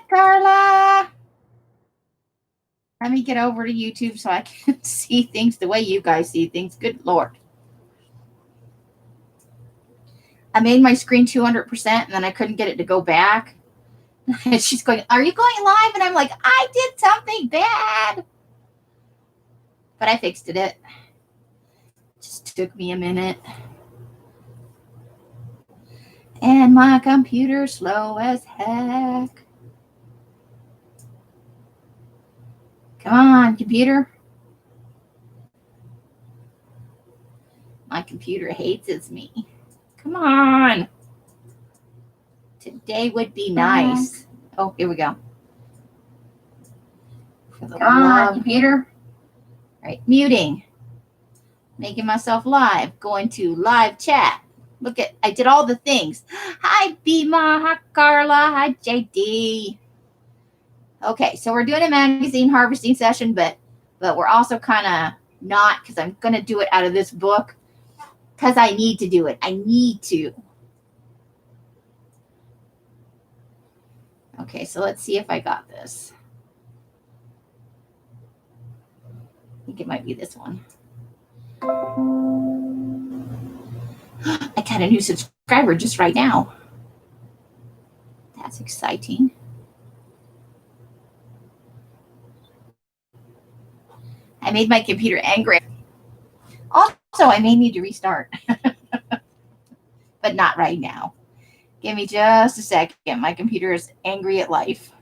Carla. Let me get over to YouTube so I can see things the way you guys see things. Good Lord. I made my screen 200% and then I couldn't get it to go back. And she's going, are you going live? And I'm like, I did something bad. But I fixed it. Just took me a minute. And my computer's slow as heck. Come on, computer. My computer hates me. Come on. Today would be nice. Oh, here we go. Come on, computer. All right, muting. Making myself live. Going to live chat. Look at, I did all the things. Hi, Bima. Hi, Carla. Hi, JD. Okay, so we're doing a magazine harvesting session, but we're also kind of not, because I'm going to do it out of this book because I need to do it. I need to. Okay, so let's see if I got this. I think it might be this one. I got a new subscriber just right now. That's exciting. I made my computer angry. Also, I may need to restart, but not right now. Give me just a second. My computer is angry at life.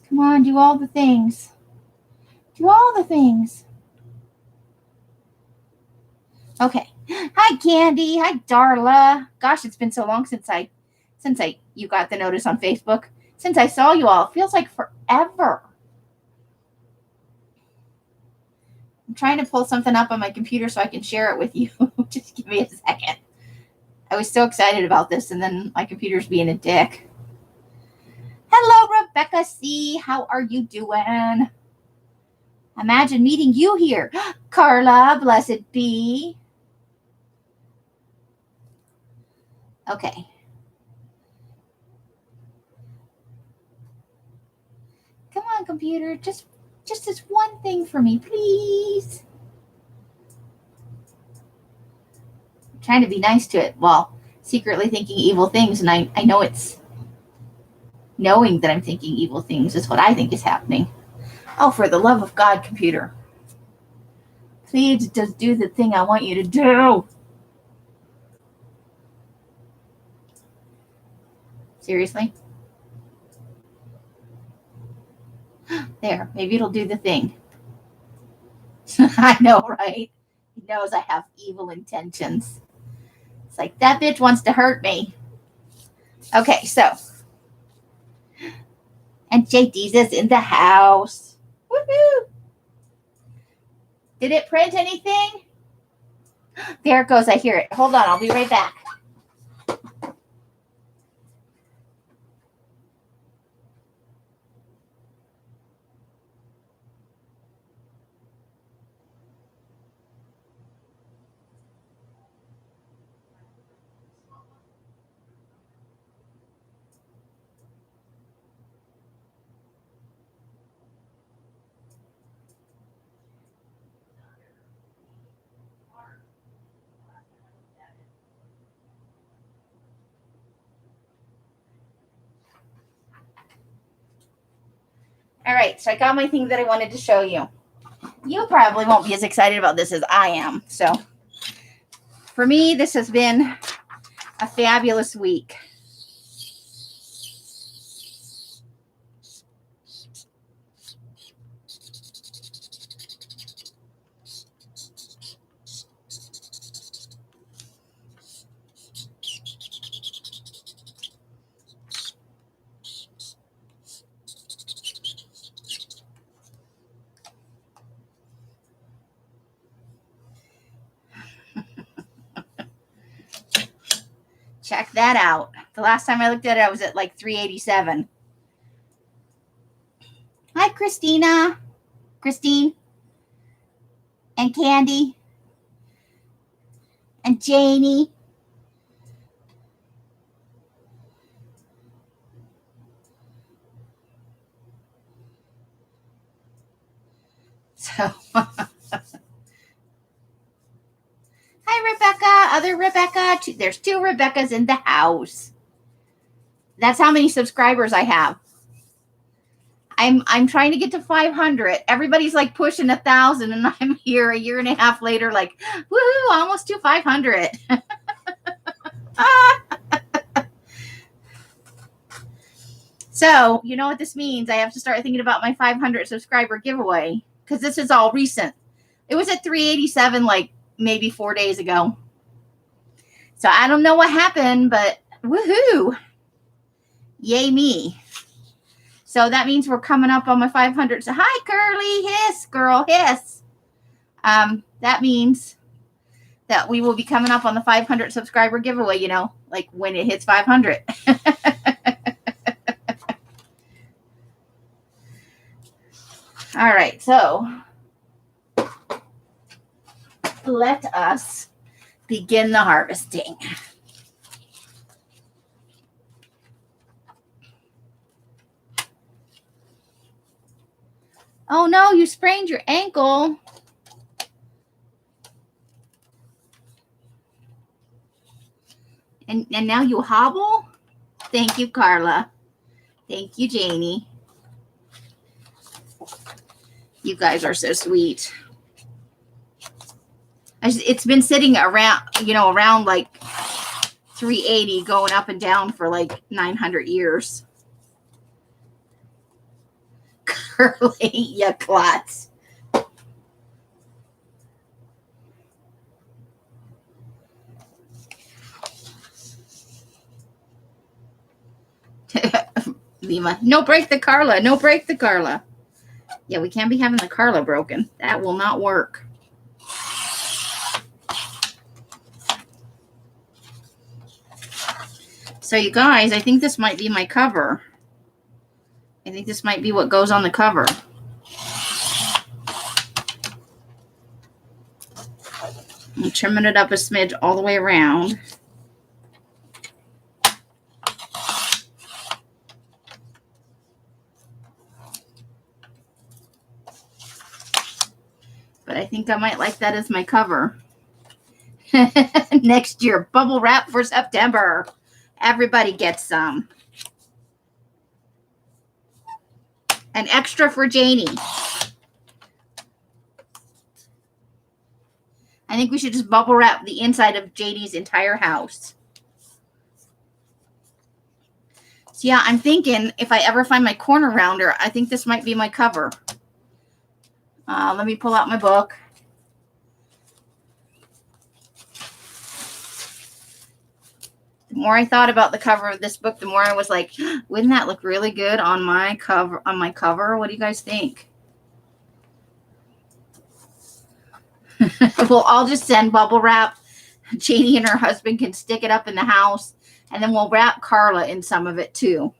Come on, do all the things. Do all the things. Okay. Hi, Candy. Hi, Darla. Gosh, it's been so long since you got the notice on Facebook. Since I saw you all, it feels like forever. I'm trying to pull something up on my computer so I can share it with you. Just give me a second. I was so excited about this, and then my computer's being a dick. Hello, Rebecca C. How are you doing? Imagine meeting you here. Carla, blessed be. Okay. Come on, computer. Just this one thing for me, please. I'm trying to be nice to it while secretly thinking evil things, and I know it's knowing that I'm thinking evil things is what I think is happening. Oh, for the love of God, computer. Please just do the thing I want you to do. Seriously? There, maybe it'll do the thing. I know, right? He knows I have evil intentions. It's like, that bitch wants to hurt me. Okay, so. And JD's is in the house. Woohoo! Did it print anything? There it goes. I hear it. Hold on. I'll be right back. All right, so I got my thing that I wanted to show you. You probably won't be as excited about this as I am. So for me, this has been a fabulous week. Check that out. The last time I looked at it, I was at like 387. Hi, Christine, and Candy, and Janie. another Rebecca. There's 2 Rebeccas in the house. That's how many subscribers I have. I'm trying to get to 500. Everybody's like pushing 1,000, and I'm here a year and a half later, like, woohoo, almost to 500. So, you know what this means? I have to start thinking about my 500 subscriber giveaway, because this is all recent. It was at 387 like maybe 4 days ago. So I don't know what happened, but woohoo. Yay me. So that means we're coming up on my 500. So hi, Curly. Hiss, girl, hiss. That means that we will be coming up on the 500 subscriber giveaway, you know, like when it hits 500. All right, so let us begin the harvesting. Oh no, you sprained your ankle. And now you hobble? Thank you, Carla. Thank you, Janie. You guys are so sweet. It's been sitting around, you know, around like 380, going up and down for like 900 years. Curly, ya clots. Lima, no break the Carla. No break the Carla. Yeah, we can't be having the Carla broken. That will not work. So you guys, I think this might be my cover. I think this might be what goes on the cover. I'm trimming it up a smidge all the way around. But I think I might like that as my cover. Next year, bubble wrap for September. Everybody gets some. An extra for Janie. I think we should just bubble wrap the inside of Janie's entire house. So yeah, I'm thinking if I ever find my corner rounder, I think this might be my cover. Let me pull out my book. The more I thought about the cover of this book, the more I was like, wouldn't that look really good on my cover? What do you guys think? We'll all just send bubble wrap. Janie and her husband can stick it up in the house, and then we'll wrap Carla in some of it too.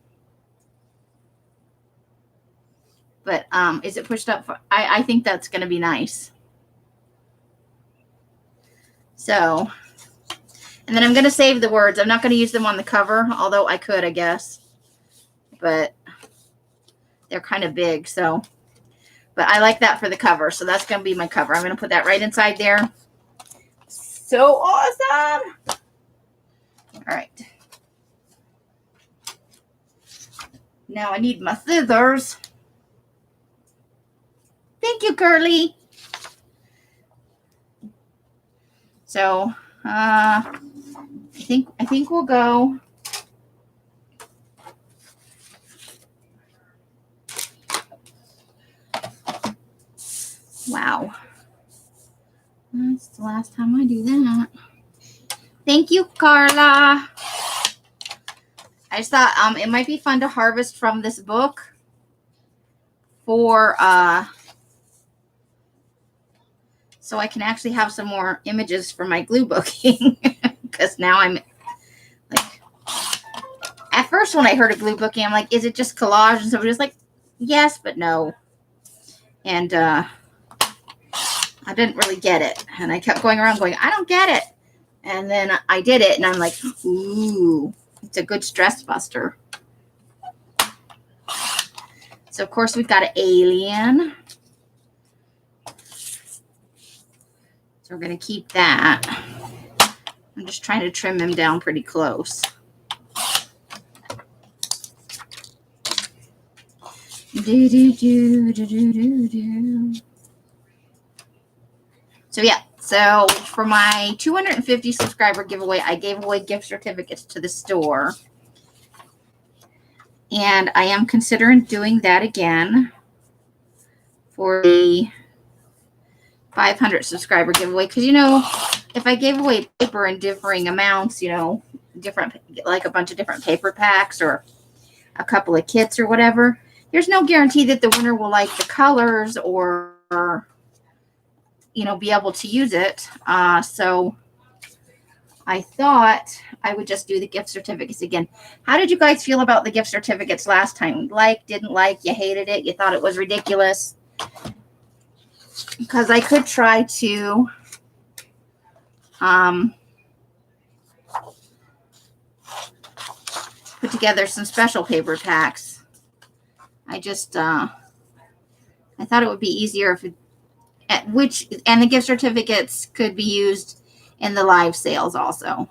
But is it pushed up? I think that's going to be nice. So, and then I'm going to save the words. I'm not going to use them on the cover, although I could, I guess. But they're kind of big, so. But I like that for the cover, so that's going to be my cover. I'm going to put that right inside there. So awesome! All right. Now I need my scissors. Thank you, Curly. So, I think we'll go. Wow. That's the last time I do that. Thank you, Carla. I just thought it might be fun to harvest from this book for so I can actually have some more images for my glue booking. Because now I'm like, at first when I heard of glue booking, I'm like, is it just collage? And somebody was like, yes, but no. And I didn't really get it. And I kept going around going, I don't get it. And then I did it, and I'm like, ooh, it's a good stress buster. So, of course, we've got an alien. So we're going to keep that. I'm I'm just trying to trim them down pretty close. So yeah, so for my 250 subscriber giveaway, I gave away gift certificates to the store. And I am considering doing that again for the 500 subscriber giveaway. Because, you know, if I gave away paper in differing amounts, you know, different, like a bunch of different paper packs or a couple of kits or whatever, there's no guarantee that the winner will like the colors or you know, be able to use it. So I thought I would just do the gift certificates again. How did you guys feel about the gift certificates last time? Like, didn't like, you hated it, you thought it was ridiculous? Because I could try to put together some special paper packs. I just, I thought it would be easier if it, and the gift certificates could be used in the live sales also.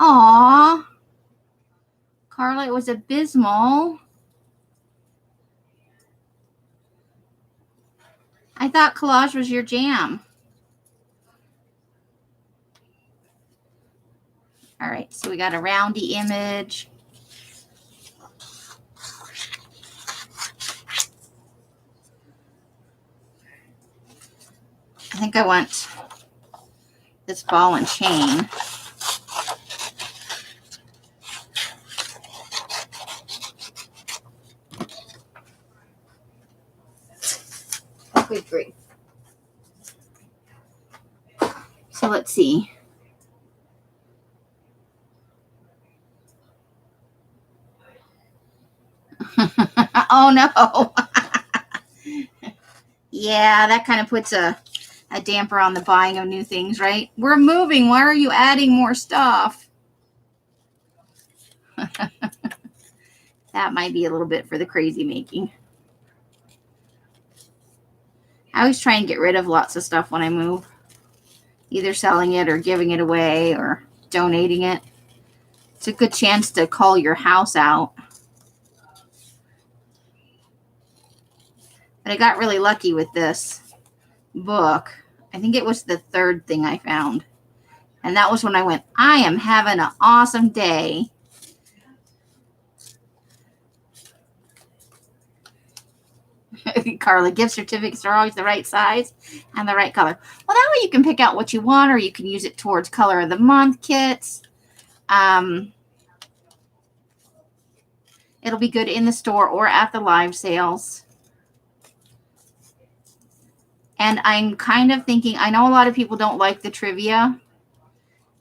Aw, Carla, it was abysmal. I thought collage was your jam. All right, so we got a roundy image. I think I want this ball and chain. Good grief. So let's see. Oh no. Yeah, that kind of puts a damper on the buying of new things, right? We're moving. Why are you adding more stuff? That might be a little bit for the crazy making. I always try and get rid of lots of stuff when I move. Either selling it or giving it away or donating it. It's a good chance to call your house out. But I got really lucky with this book. I think it was the third thing I found. And that was when I went, I am having an awesome day. Carla, gift certificates are always the right size and the right color. Well, that way you can pick out what you want, or you can use it towards color of the month kits. It'll be good in the store or at the live sales. And I'm kind of thinking, I know a lot of people don't like the trivia,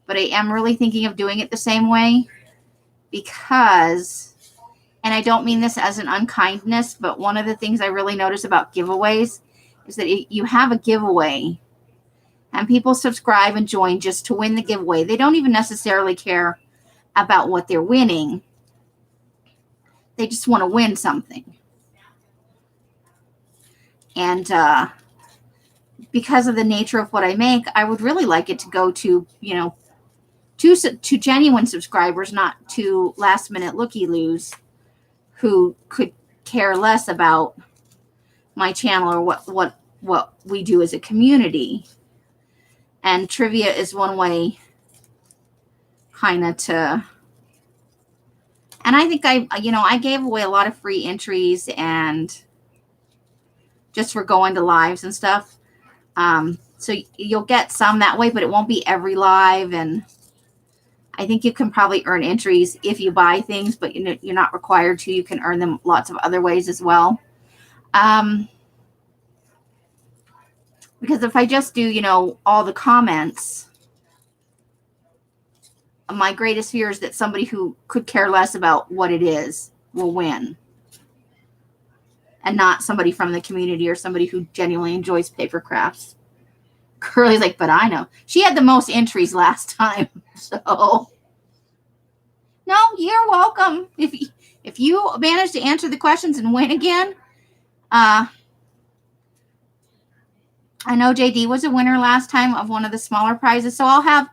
but I am really thinking of doing it the same way because, and I don't mean this as an unkindness, but one of the things I really notice about giveaways is that you have a giveaway and people subscribe and join just to win the giveaway. They don't even necessarily care about what they're winning. They just want to win something. And because of the nature of what I make, I would really like it to go to, you know, to genuine subscribers, not to last minute looky-loos who could care less about my channel or what we do as a community. And trivia is one way kind of to, and I think I gave away a lot of free entries and just for going to lives and stuff. So you'll get some that way, but it won't be every live. And I think you can probably earn entries if you buy things, but you're not required to. You can earn them lots of other ways as well. Because if I just do, all the comments, my greatest fear is that somebody who could care less about what it is will win. And not somebody from the community or somebody who genuinely enjoys paper crafts. Curly's like, but I know. She had the most entries last time. So, no, you're welcome. If If you manage to answer the questions and win again, I know JD was a winner last time of one of the smaller prizes, so I'll have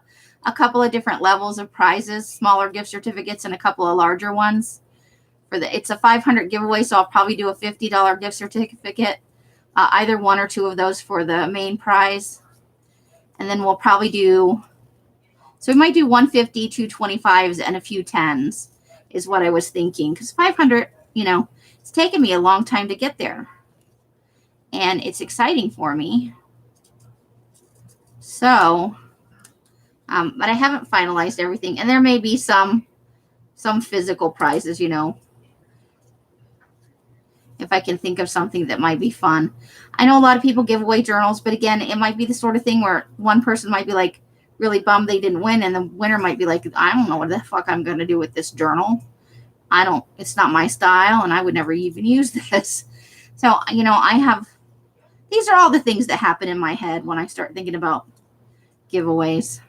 a couple of different levels of prizes, smaller gift certificates and a couple of larger ones. It's a 500 giveaway, so I'll probably do a $50 gift certificate, either one or two of those for the main prize. And then we'll probably do, so we might do 150, 225s, and a few 10s is what I was thinking. Because 500, you know, it's taken me a long time to get there. And it's exciting for me. So, but I haven't finalized everything. And there may be some physical prizes, you know, if I can think of something that might be fun. I know a lot of people give away journals, but again, it might be the sort of thing where one person might be like really bummed they didn't win, and the winner might be like, I don't know what the fuck I'm going to do with this journal. It's not my style, and I would never even use this. So, you know, these are all the things that happen in my head when I start thinking about giveaways.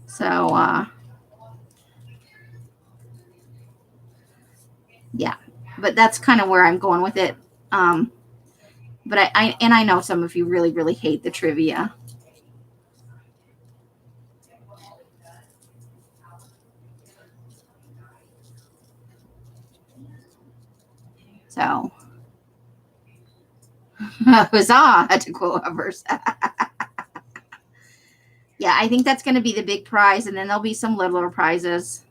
So, yeah, but that's kind of where I'm going with it. But I know some of you really, really hate the trivia. So, huzzah, to quote others. Yeah, I think that's going to be the big prize, and then there'll be some littler prizes.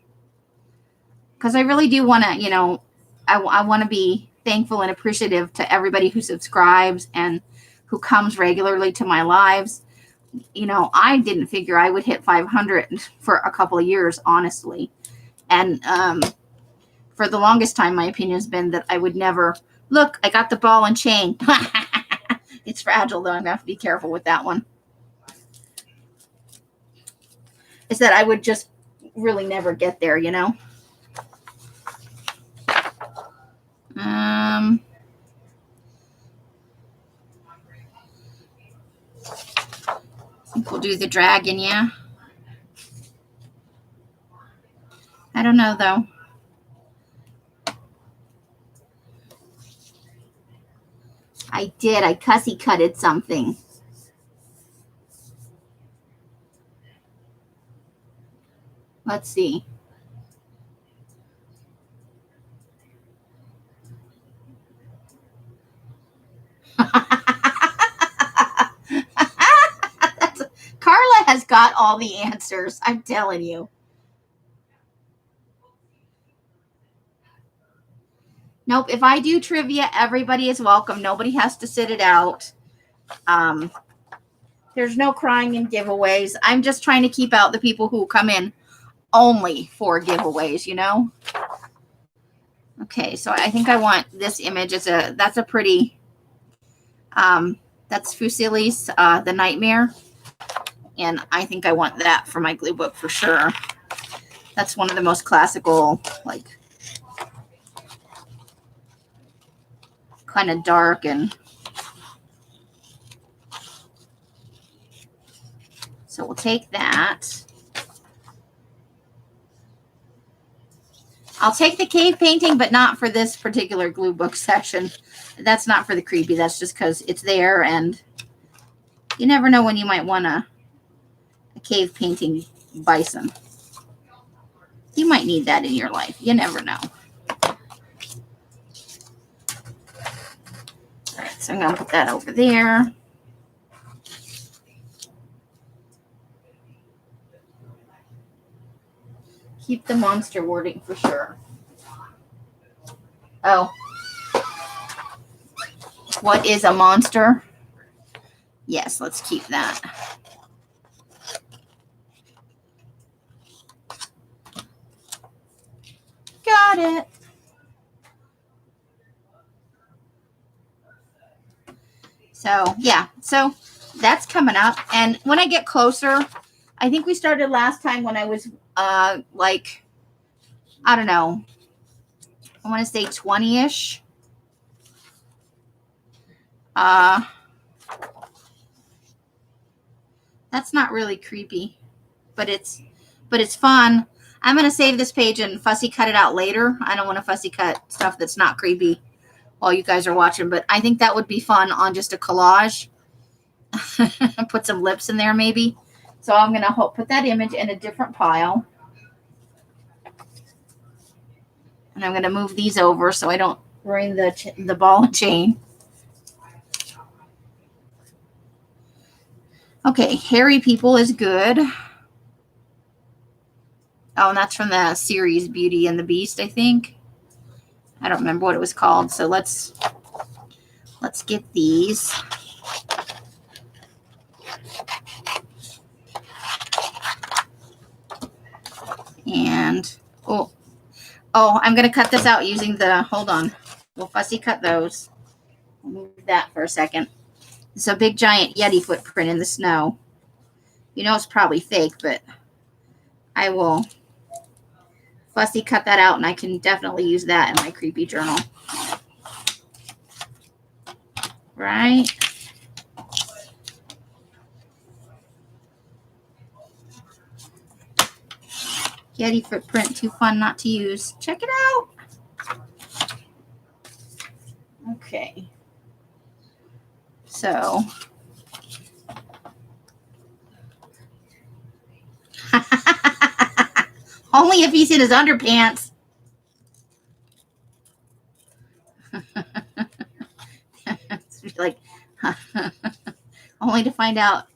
Because I really do want to, you know, I want to be thankful and appreciative to everybody who subscribes and who comes regularly to my lives. You know, I didn't figure I would hit 500 for a couple of years, honestly. And for the longest time, my opinion has been that I would never, look, I got the ball and chain. It's fragile, though. I'm going to have to be careful with that one. Is that I would just really never get there, you know? I think we'll do the dragon, yeah. I don't know, though. I did. I cussy cutted something. Let's see. Carla has got all the answers. I'm telling you. Nope. If I do trivia, everybody is welcome. Nobody has to sit it out. There's no crying in giveaways. I'm just trying to keep out the people who come in only for giveaways, you know? Okay, so I think I want this image. That's a pretty, that's Fusilli's, The Nightmare. And I think I want that for my glue book for sure. That's one of the most classical, like, kind of dark and so we'll take that. I'll take the cave painting, but not for this particular glue book session. That's not for the creepy. That's just because it's there, and you never know when you might want a cave painting bison. You might need that in your life. You never know. All right, so I'm going to put that over there. Keep the monster wording for sure. Oh. What is a monster? Yes, let's keep that. Got it. So, yeah. So, that's coming up. And when I get closer, I think we started last time when I was, like, I don't know. I want to say 20-ish. That's not really creepy, but it's but it's fun. I'm going to save this page and fussy cut it out later. I don't want to fussy cut stuff that's not creepy while you guys are watching, but I think that would be fun on just a collage. Put some lips in there maybe. So I'm going to put that image in a different pile. And I'm going to move these over so I don't ruin the ball and chain. Okay, hairy people is good. Oh, and that's from the series Beauty and the Beast, I think. I don't remember what it was called. So let's get these. And I'm going to cut this out using the, hold on. We'll fussy cut those. I'll move that for a second. It's a big giant Yeti footprint in the snow. You know it's probably fake, but I will fussy cut that out, and I can definitely use that in my creepy journal. Right? Yeti footprint, too fun not to use. Check it out. Okay. So. Only if he's in his underpants. It's like, only to find out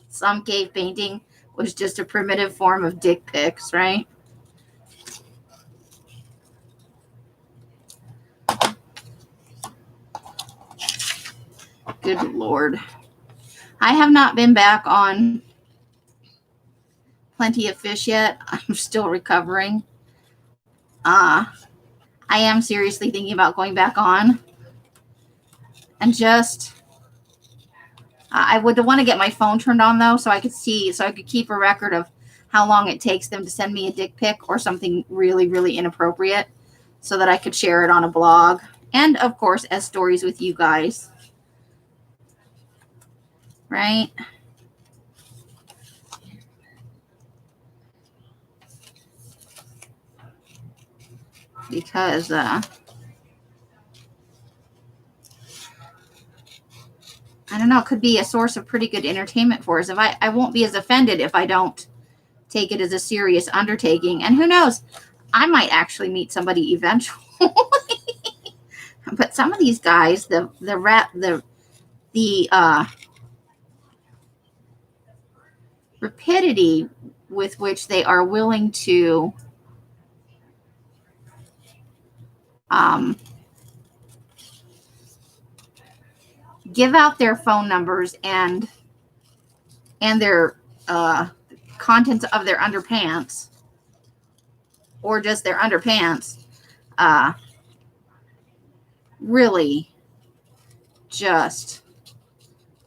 some cave painting was just a primitive form of dick pics, right? Good Lord. I have not been back on Plenty of Fish yet. I'm still recovering. I am seriously thinking about going back on. And just, I would want to get my phone turned on though, so I could see, so I could keep a record of how long it takes them to send me a dick pic or something really, really inappropriate, so that I could share it on a blog. And of course, as stories with you guys. Right? Because, I don't know, it could be a source of pretty good entertainment for us. If I won't be as offended if I don't take it as a serious undertaking. And who knows, I might actually meet somebody eventually. But some of these guys, the rapidity with which they are willing to give out their phone numbers and their contents of their underpants, or just their underpants, really just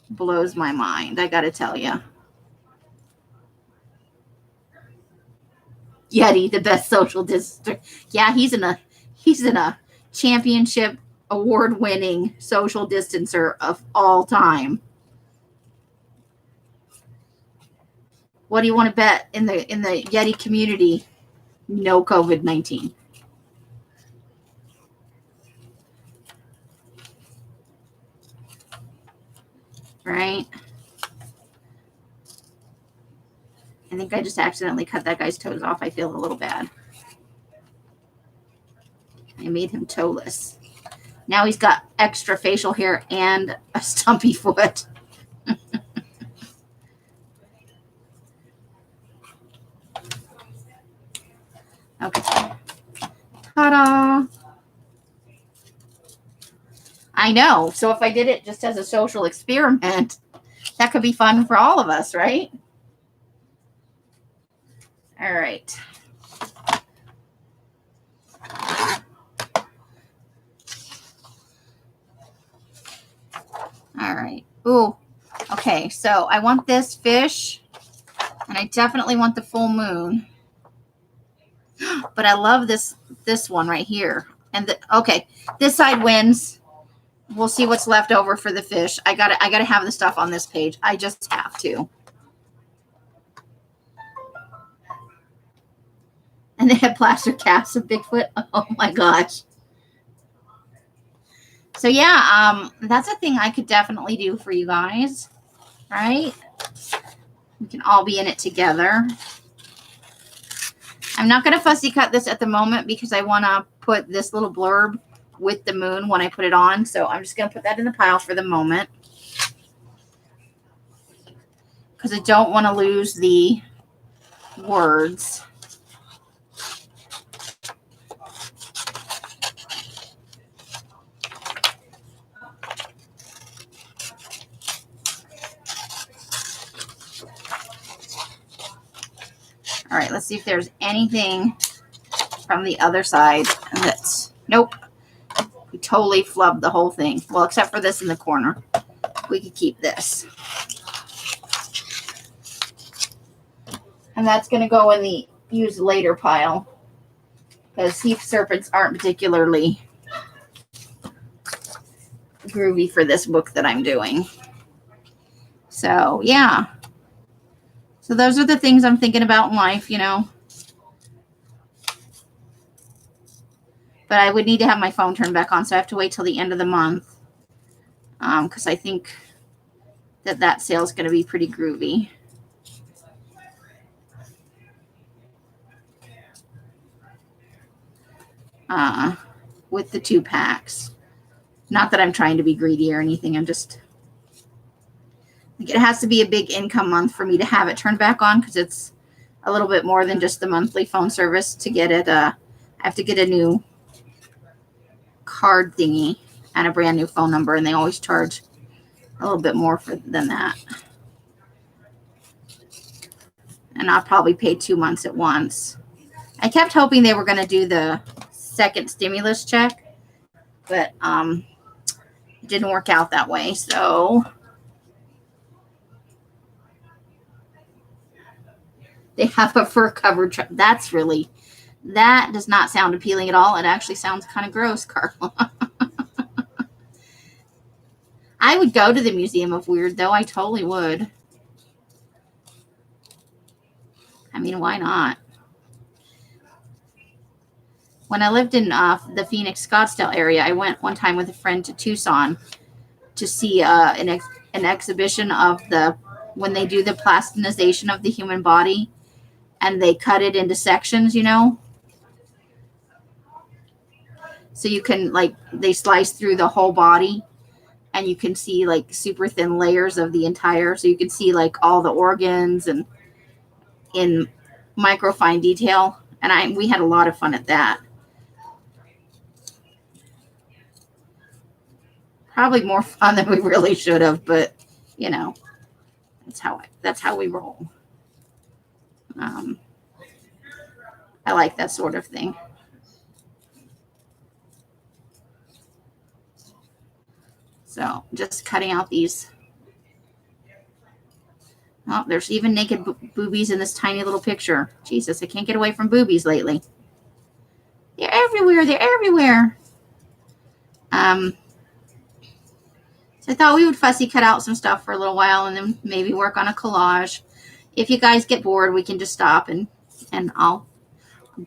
blows my mind, I gotta tell you. Yeti, the best social distance. Yeah, he's in a championship award-winning social distancer of all time. What do you want to bet in the Yeti community? No COVID-19. Right? I think I just accidentally cut that guy's toes off. I feel a little bad. I made him toeless. Now he's got extra facial hair and a stumpy foot. Okay. Ta-da! I know. So if I did it just as a social experiment, that could be fun for all of us, right? All right. All right. Ooh. Okay. So I want this fish, and I definitely want the full moon. But I love this one right here. And okay, this side wins. We'll see what's left over for the fish. I gotta have the stuff on this page. I just have to. they had plaster casts of Bigfoot. Oh my gosh. So yeah, that's a thing I could definitely do for you guys, right? We can all be in it together. I'm not going to fussy cut this at the moment because I want to put this little blurb with the moon when I put it on. So I'm just going to put that in the pile for the moment, because I don't want to lose the words. All right, let's see if there's anything from the other side that's, nope. We totally flubbed the whole thing. Well, except for this in the corner. We could keep this. And that's going to go in the use later pile, because sea serpents aren't particularly groovy for this book that I'm doing. So, yeah. So those are the things I'm thinking about in life, you know. But I would need to have my phone turned back on, so I have to wait till the end of the month. Because I think that sale is going to be pretty groovy. With the 2 packs. Not that I'm trying to be greedy or anything. I'm just, like, it has to be a big income month for me to have it turned back on, because it's a little bit more than just the monthly phone service to get it. I have to get a new card thingy and a brand new phone number, and they always charge a little bit more than that. And I'll probably pay 2 months at once. I kept hoping they were going to do the second stimulus check, but it didn't work out that way. So they have a fur covered truck. That does not sound appealing at all. It actually sounds kind of gross, Carla. I would go to the Museum of Weird, though. I totally would. I mean, why not? When I lived in the Phoenix, Scottsdale area, I went one time with a friend to Tucson to see an exhibition of when they do the plastinization of the human body, and they cut it into sections, you know. So you can, like, they slice through the whole body, and you can see, like, super thin layers of the entire, so you can see, like, all the organs and in microfine detail. And we had a lot of fun at that. Probably more fun than we really should have, but, you know, that's how we roll. I like that sort of thing. So just cutting out these. Oh, there's even naked boobies in this tiny little picture. Jesus, I can't get away from boobies lately. They're everywhere. They're everywhere. So I thought we would fussy cut out some stuff for a little while and then maybe work on a collage. If you guys get bored, we can just stop and I'll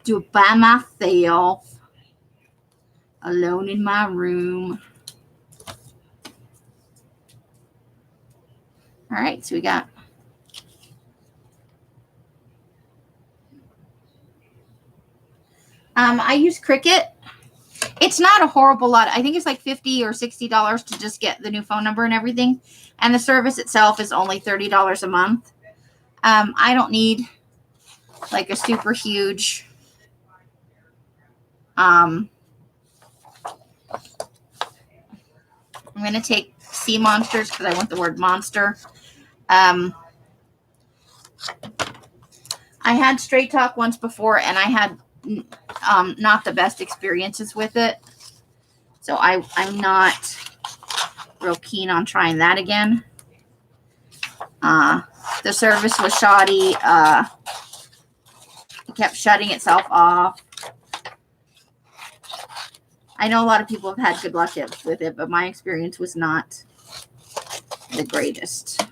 do it by myself, alone in my room. All right, so we got I use Cricut. It's not a horrible lot. I think it's like $50 or $60 to just get the new phone number and everything. And the service itself is only $30 a month. I don't need like a super huge I'm going to take sea monsters because I want the word monster. I had Straight Talk once before, and I had not the best experiences with it. So I'm not real keen on trying that again. The service was shoddy. It kept shutting itself off. I know a lot of people have had good luck with it, but my experience was not the greatest.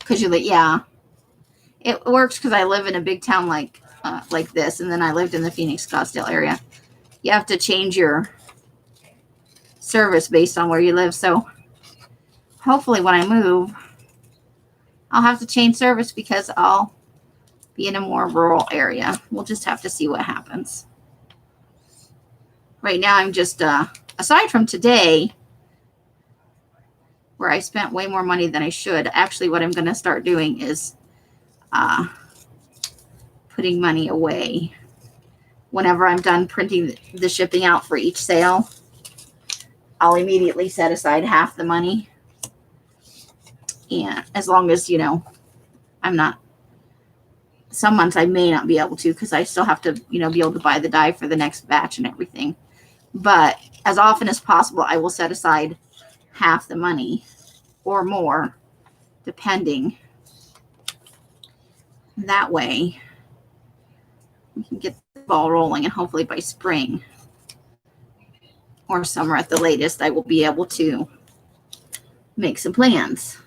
Because yeah. It works because I live in a big town like this, and then I lived in the Phoenix Scottsdale area. You have to change your service based on where you live. So hopefully when I move, I'll have to change service because I'll be in a more rural area. We'll just have to see what happens. Right now I'm just, aside from today, where I spent way more money than I should, actually what I'm going to start doing is putting money away. Whenever I'm done printing the shipping out for each sale, I'll immediately set aside half the money. And as long as, I'm not, some months I may not be able to because I still have to, be able to buy the dye for the next batch and everything. But as often as possible, I will set aside half the money or more, depending. That way, we can get the ball rolling, and hopefully by spring or summer at the latest, I will be able to make some plans.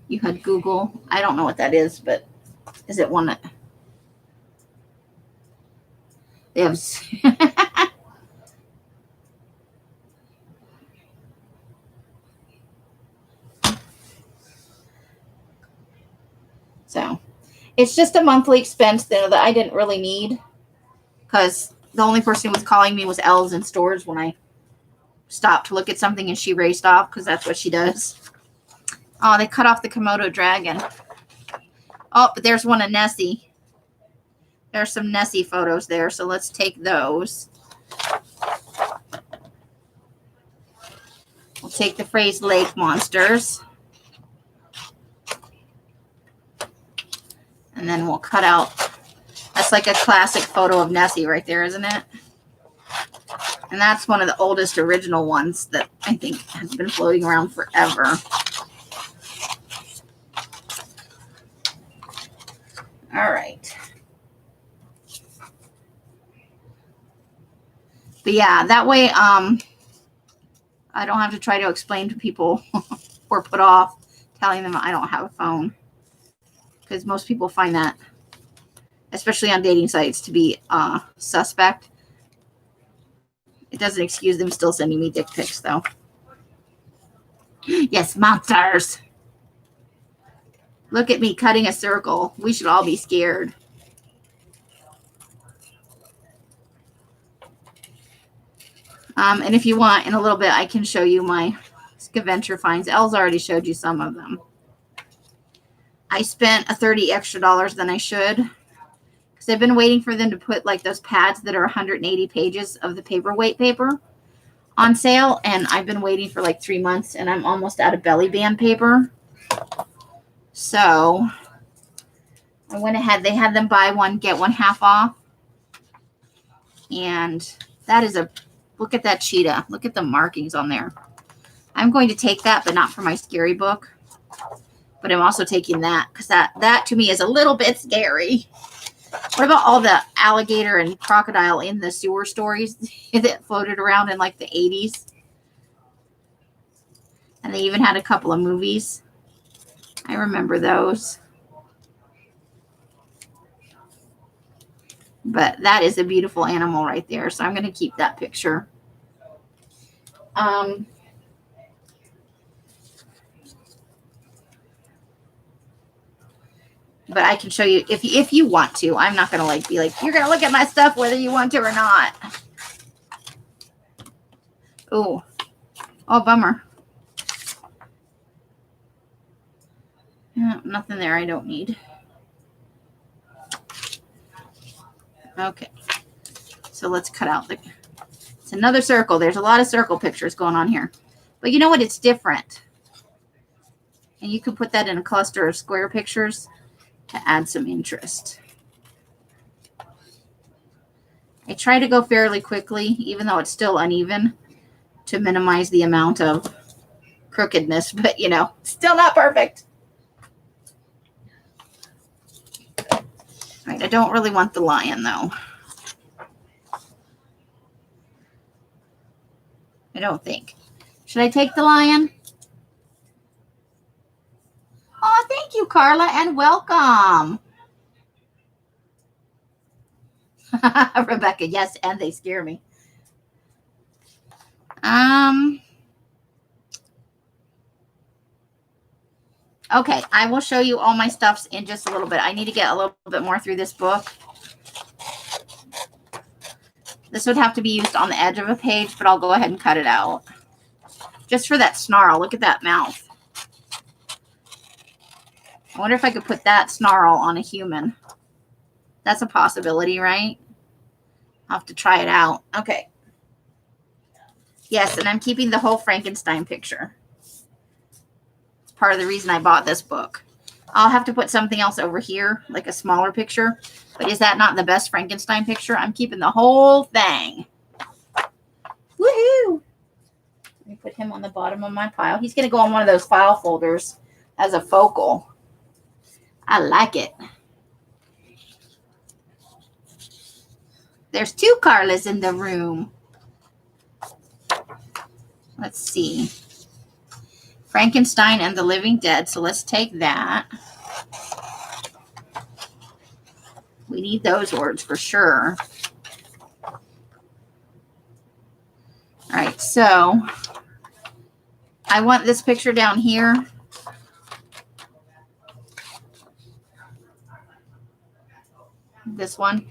You had Google. I don't know what that is, but is it one that they have? So it's just a monthly expense that I didn't really need, because the only person who was calling me was Els in stores when I stopped to look at something, and she raced off because that's what she does. Oh, they cut off the Komodo dragon. Oh, but there's one of Nessie. There's some Nessie photos there, so let's take those. We'll take the phrase lake monsters. And then we'll cut out, that's like a classic photo of Nessie right there, isn't it? And that's one of the oldest original ones that I think has been floating around forever. All right. But yeah, that way I don't have to try to explain to people or put off telling them I don't have a phone. Because most people find that, especially on dating sites, to be suspect. It doesn't excuse them still sending me dick pics, though. Yes, monsters. Look at me cutting a circle. We should all be scared. And if you want, in a little bit, I can show you my scavenger finds. Els already showed you some of them. I spent $30 extra than I should, because I've been waiting for them to put like those pads that are 180 pages of the paperweight paper on sale, and I've been waiting for like 3 months, and I'm almost out of belly band paper. So I went ahead. They had them buy one, get one half off. And that is look at that cheetah. Look at the markings on there. I'm going to take that, but not for my scary book. But I'm also taking that because that to me is a little bit scary. What about all the alligator and crocodile in the sewer stories that floated around in like the 80s? And they even had a couple of movies. I remember those. But that is a beautiful animal right there. So I'm going to keep that picture. But I can show you if you want to. I'm not going to be like, you're going to look at my stuff whether you want to or not. Oh, bummer. Nothing there I don't need. Okay. So let's cut out it's another circle. There's a lot of circle pictures going on here. But you know what? It's different. And you can put that in a cluster of square pictures to add some interest. I try to go fairly quickly, even though it's still uneven, to minimize the amount of crookedness, but still not perfect. All right, I don't really want the lion though. I don't think. Should I take the lion? Oh, thank you, Carla, and welcome. Rebecca, yes, and they scare me. Okay, I will show you all my stuffs in just a little bit. I need to get a little bit more through this book. This would have to be used on the edge of a page, but I'll go ahead and cut it out. Just for that snarl. Look at that mouth. I wonder if I could put that snarl on a human. That's a possibility, right? I'll have to try it out. Okay. Yes, and I'm keeping the whole Frankenstein picture. It's part of the reason I bought this book. I'll have to put something else over here, like a smaller picture. But is that not the best Frankenstein picture? I'm keeping the whole thing. Woohoo! Let me put him on the bottom of my pile. He's going to go on one of those file folders as a focal. I like it. There's 2 Carlas in the room. Let's see. Frankenstein and the Living Dead. So let's take that. We need those words for sure. All right, so I want this picture down here. This one.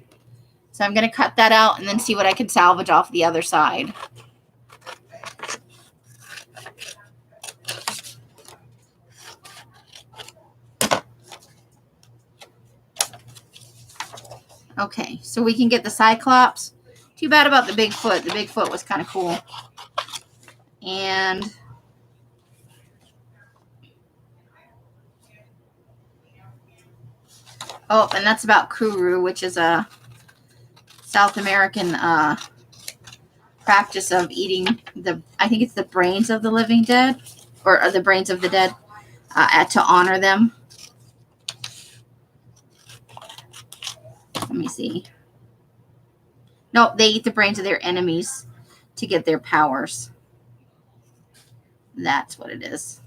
So I'm going to cut that out and then see what I can salvage off the other side. Okay, so we can get the Cyclops. Too bad about the Bigfoot. The Bigfoot was kind of cool. And oh, and that's about Kuru, which is a South American practice of eating I think it's the brains of the living dead, or the brains of the dead, to honor them. Let me see. No, they eat the brains of their enemies to get their powers. That's what it is.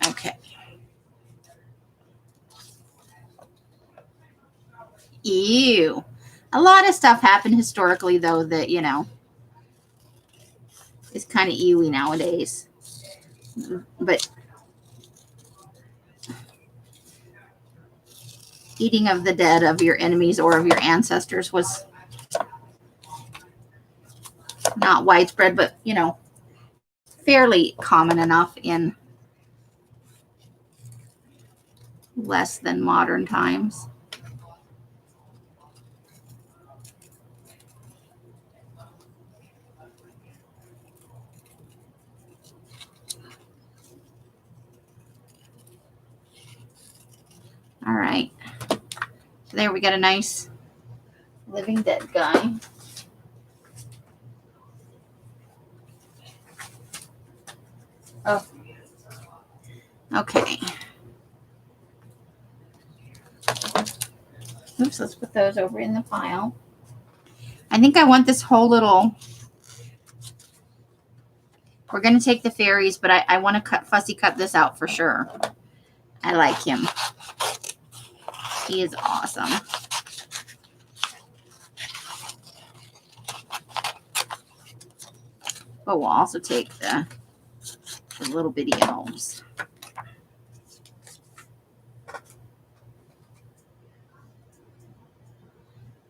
Okay. Ew. A lot of stuff happened historically, though, that, you know, is kind of ewy nowadays. But eating of the dead of your enemies or of your ancestors was not widespread, but, you know, fairly common enough in less than modern times. All right. So there we got a nice living dead guy. Oh. Okay. Oops, let's put those over in the pile. I think I want this whole little... We're going to take the fairies, but I want to fussy cut this out for sure. I like him. He is awesome. But we'll also take the little bitty elves.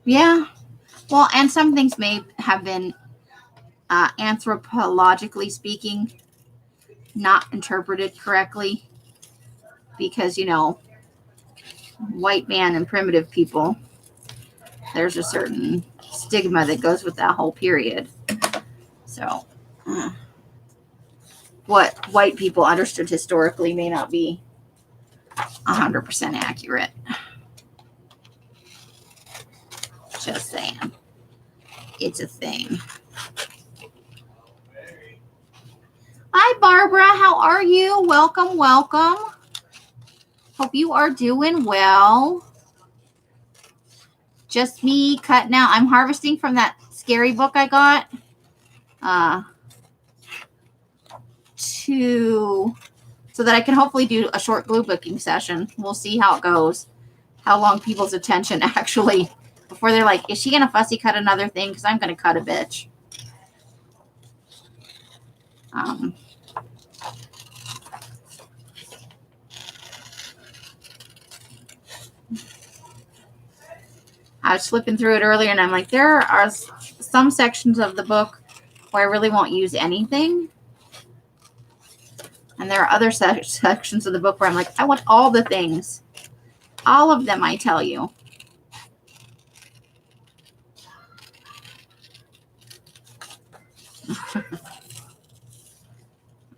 Yeah. Well, and some things may have been, anthropologically speaking, not interpreted correctly. Because, you know, white man and primitive people, there's a certain stigma that goes with that whole period. So, what white people understood historically may not be 100% accurate. Just saying. It's a thing. Hi, Barbara. How are you? Welcome, welcome. Hope you are doing well. Just me cutting out. I'm harvesting from that scary book I got so that I can hopefully do a short glue booking session. We'll see how it goes, how long people's attention actually, before they're like, is she going to fussy cut another thing? Because I'm going to cut a bitch. I was flipping through it earlier, and I'm like, there are some sections of the book where I really won't use anything. And there are other sections of the book where I'm like, I want all the things. All of them, I tell you.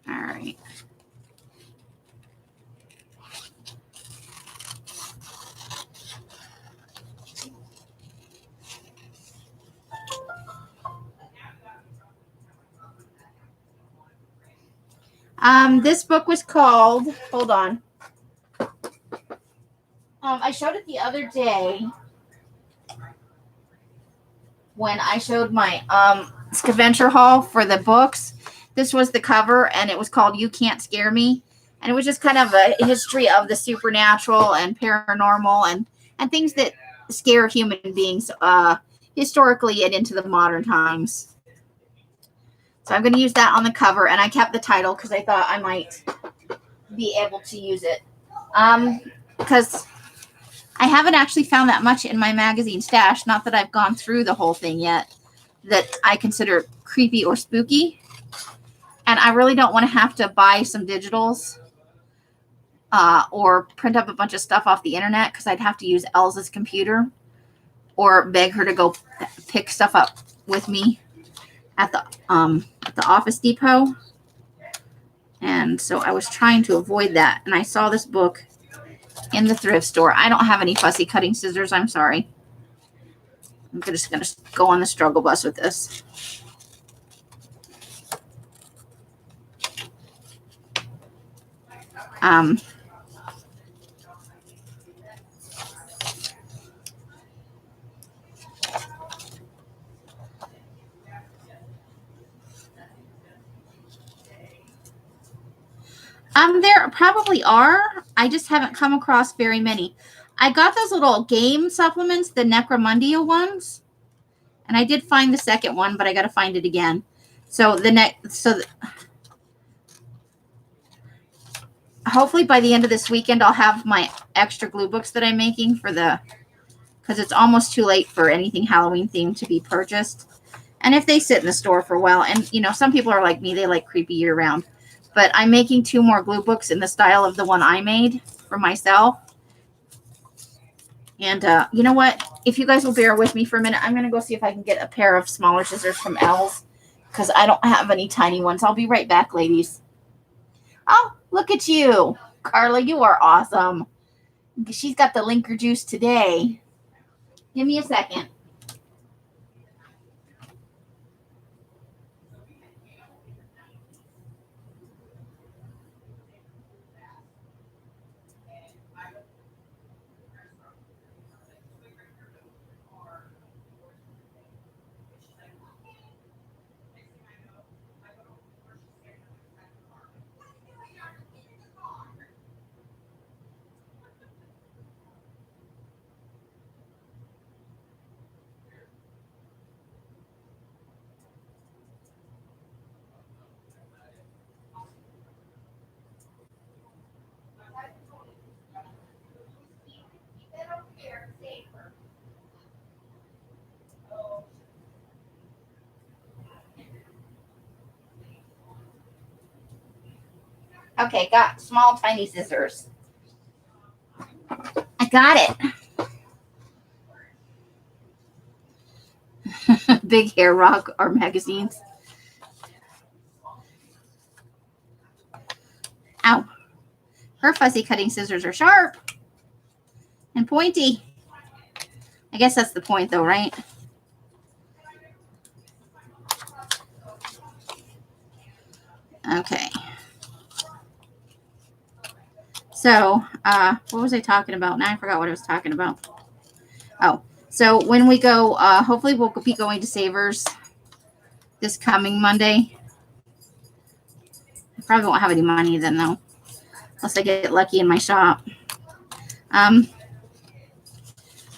All right. This book was called, hold on. I showed it the other day when I showed my scavenger haul for the books. This was the cover, and it was called You Can't Scare Me. And it was just kind of a history of the supernatural and paranormal and things that scare human beings historically and into the modern times. So I'm going to use that on the cover, and I kept the title because I thought I might be able to use it. Because I haven't actually found that much in my magazine stash, not that I've gone through the whole thing yet, that I consider creepy or spooky. And I really don't want to have to buy some digitals or print up a bunch of stuff off the internet, because I'd have to use Elsa's computer or beg her to go pick stuff up with me at the Office Depot. And so I was trying to avoid that. And I saw this book in the thrift store. I don't have any fussy cutting scissors. I'm sorry. I'm just going to go on the struggle bus with this. There probably are. I just haven't come across very many. I got those little game supplements, the Necromundia ones, and I did find the second one, but I got to find it again. So hopefully by the end of this weekend, I'll have my extra glue books that I'm making because it's almost too late for anything Halloween themed to be purchased. And if they sit in the store for a while, and some people are like me, they like creepy year round. But I'm making 2 more glue books in the style of the one I made for myself. And you know what? If you guys will bear with me for a minute, I'm going to go see if I can get a pair of smaller scissors from Elle's, because I don't have any tiny ones. I'll be right back, ladies. Oh, look at you. Carla, you are awesome. She's got the linker juice today. Give me a second. Okay, got small, tiny scissors. I got it. Big Hair Rock or magazines. Ow. Her fussy cutting scissors are sharp and pointy. I guess that's the point, though, right? Okay. So, what was I talking about? Now I forgot what I was talking about. Oh, So when we go, hopefully we'll be going to Savers this coming Monday. I probably won't have any money then, though, unless I get lucky in my shop. To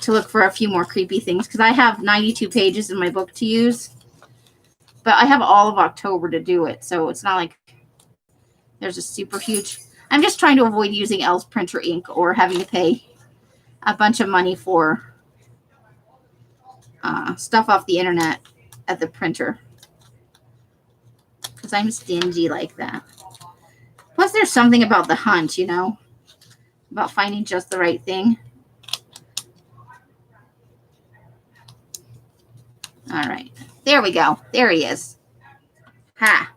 look for a few more creepy things, because I have 92 pages in my book to use, but I have all of October to do it, so it's not like there's a super huge. I'm just trying to avoid using Elle's printer ink or having to pay a bunch of money for stuff off the internet at the printer, because I'm stingy like that. Plus, there's something about the hunt, you know, about finding just the right thing. All right. There we go. There he is. Ha.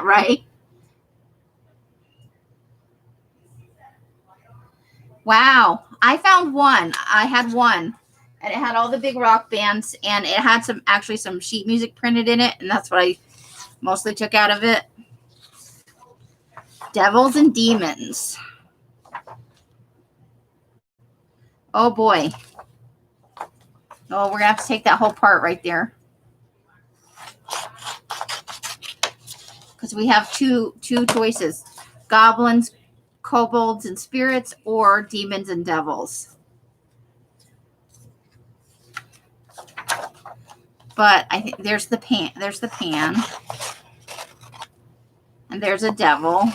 Right? Wow. I found one. I had one. And it had all the big rock bands. And it had some sheet music printed in it. And that's what I mostly took out of it. Devils and Demons. Oh, boy. Oh, we're going to have to take that whole part right there. Because we have two choices. Goblins, kobolds, and spirits, or demons and devils. But I think there's the pan. There's the pan. And there's a devil.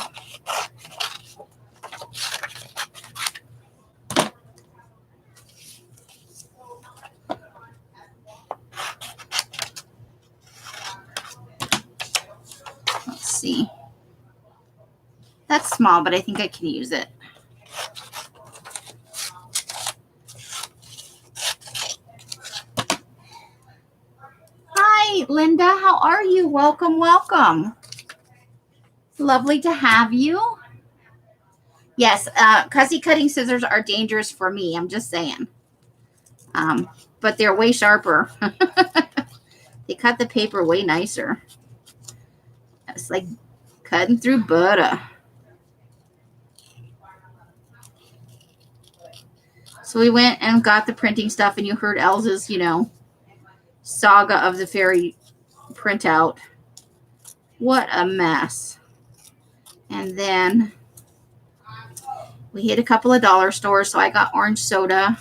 Let's see. That's small, but I think I can use it. Hi, Linda. How are you? Welcome, welcome. Lovely to have you. Yes, cussy cutting scissors are dangerous for me. I'm just saying. But they're way sharper. They cut the paper way nicer. It's like cutting through butter. So we went and got the printing stuff, and you heard Elsa's, you know, saga of the fairy printout. What a mess. And then we hit a couple of dollar stores, so I got orange soda.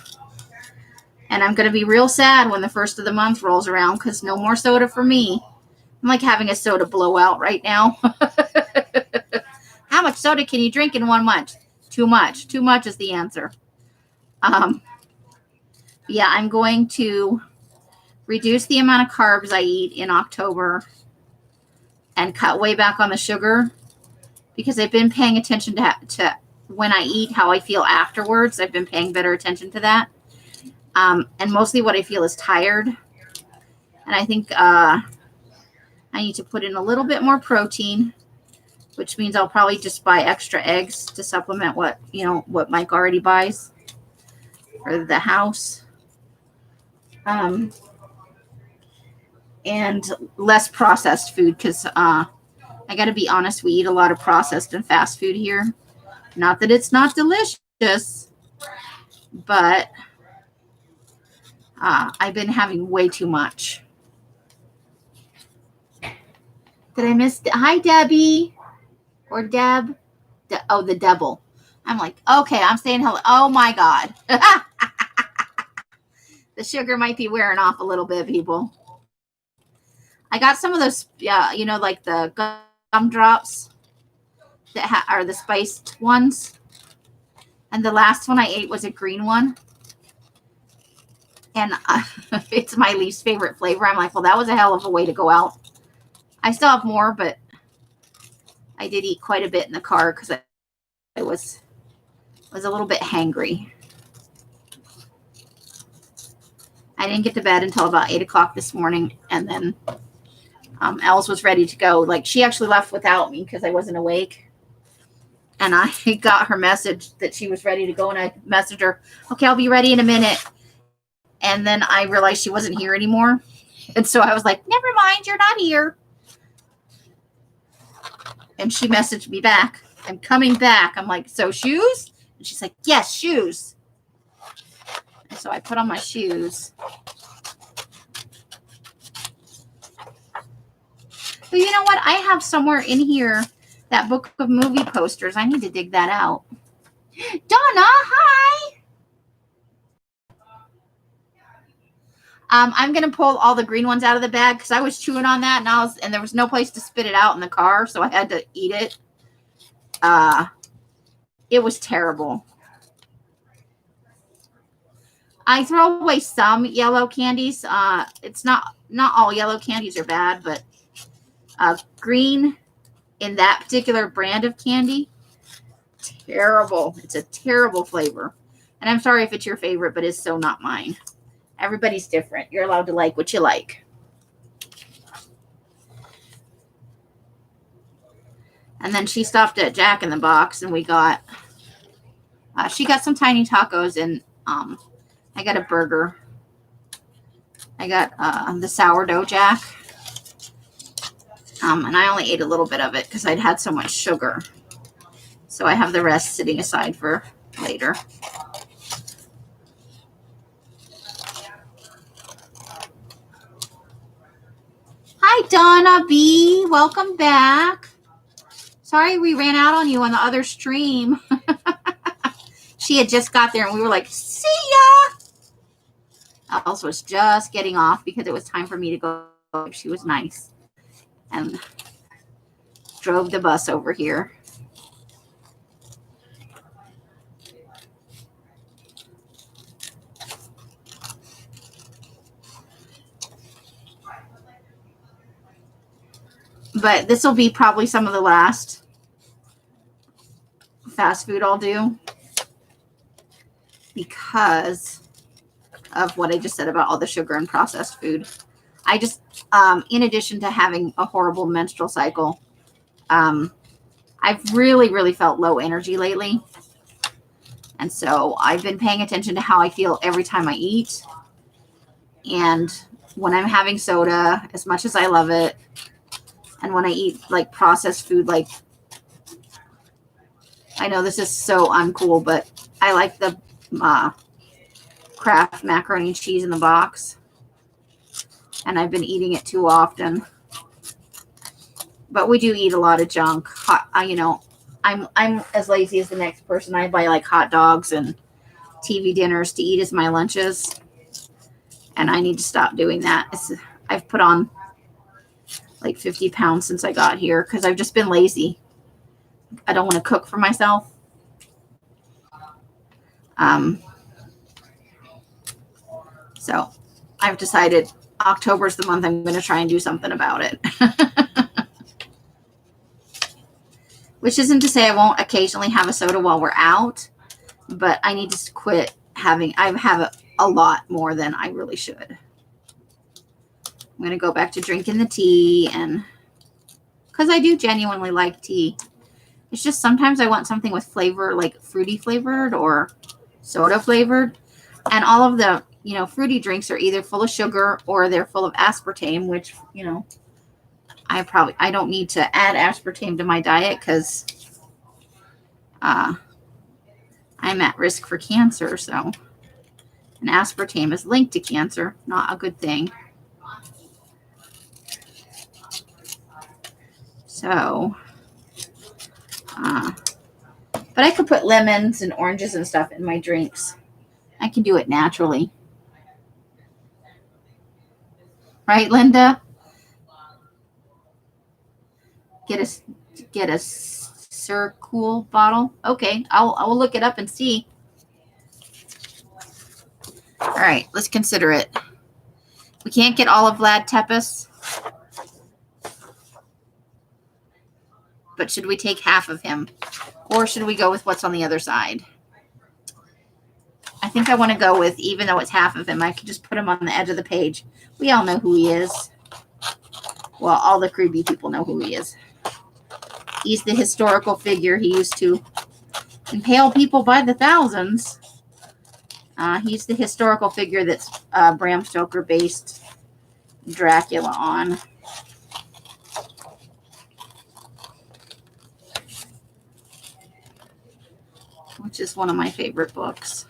And I'm going to be real sad when the first of the month rolls around, because no more soda for me. I'm like having a soda blowout right now. How much soda can you drink in 1 month? Too much. Too much is the answer. Yeah, I'm going to reduce the amount of carbs I eat in October and cut way back on the sugar, because I've been paying attention to when I eat, how I feel afterwards. I've been paying better attention to that. And mostly what I feel is tired. And I think I need to put in a little bit more protein, which means I'll probably just buy extra eggs to supplement what Mike already buys for the house. And less processed food, because I got to be honest, we eat a lot of processed and fast food here. Not that it's not delicious, but I've been having way too much. Did I miss? Hi, Debbie. Or Deb. Oh, the devil. I'm like, okay, I'm saying hello. Oh, my God. The sugar might be wearing off a little bit, people. I got some of those, like the gumdrops that are the spiced ones. And the last one I ate was a green one. And it's my least favorite flavor. I'm like, well, that was a hell of a way to go out. I still have more, but I did eat quite a bit in the car because I was a little bit hangry. I didn't get to bed until about 8 o'clock this morning, and then Els was ready to go. Like, she actually left without me because I wasn't awake. And I got her message that she was ready to go, and I messaged her, okay, I'll be ready in a minute. And then I realized she wasn't here anymore. And so I was like, never mind, you're not here. And she messaged me back, I'm coming back. I'm like, so shoes? And she's like, yes, shoes. And so I put on my shoes. But you know what? I have somewhere in here that book of movie posters. I need to dig that out. Donna, hi. I'm going to pull all the green ones out of the bag because I was chewing on that and there was no place to spit it out in the car, so I had to eat it. It was terrible. I throw away some yellow candies. It's not all yellow candies are bad, but green in that particular brand of candy, terrible. It's a terrible flavor. And I'm sorry if it's your favorite, but it's so not mine. Everybody's different. You're allowed to like what you like. And then she stopped at Jack in the Box, and we got, she got some tiny tacos, and I got a burger. I got the sourdough Jack. And I only ate a little bit of it because I'd had so much sugar. So I have the rest sitting aside for later. Hi, Donna B. Welcome back. Sorry we ran out on you on the other stream. She had just got there and we were like, see ya. Alice was just getting off because it was time for me to go. She was nice and drove the bus over here. But this will be probably some of the last fast food I'll do because of what I just said about all the sugar and processed food. I just, in addition to having a horrible menstrual cycle, I've really felt low energy lately. And so I've been paying attention to how I feel every time I eat. And when I'm having soda, as much as I love it, and when I eat like processed food, like, I know this is so uncool, but I like the Kraft macaroni and cheese in the box. And I've been eating it too often. But we do eat a lot of junk. You know, I'm as lazy as the next person. I buy like hot dogs and TV dinners to eat as my lunches. And I need to stop doing that. I've put on like 50 pounds since I got here because I've just been lazy. I don't want to cook for myself. So I've decided October's the month I'm going to try and do something about it. Which isn't to say I won't occasionally have a soda while we're out, but I need to quit having, I have a lot more than I really should. I'm going to go back to drinking the tea, and because I do genuinely like tea. It's just sometimes I want something with flavor, like fruity flavored or soda flavored. And all of the, you know, fruity drinks are either full of sugar or they're full of aspartame, which, you know, I don't need to add aspartame to my diet because I'm at risk for cancer. So, and aspartame is linked to cancer, not a good thing. So, but I could put lemons and oranges and stuff in my drinks. I can do it naturally. Right, Linda? Get a Sir Cool bottle. Okay, I will look it up and see. All right, let's consider it. We can't get all of Vlad Tepes. But should we take half of him? Or should we go with what's on the other side? I think I want to go with, even though it's half of him, I could just put him on the edge of the page. We all know who he is. Well, all the creepy people know who he is. He's the historical figure. He used to impale people by the thousands. He's the historical figure that's Bram Stoker based Dracula on. which is one of my favorite books.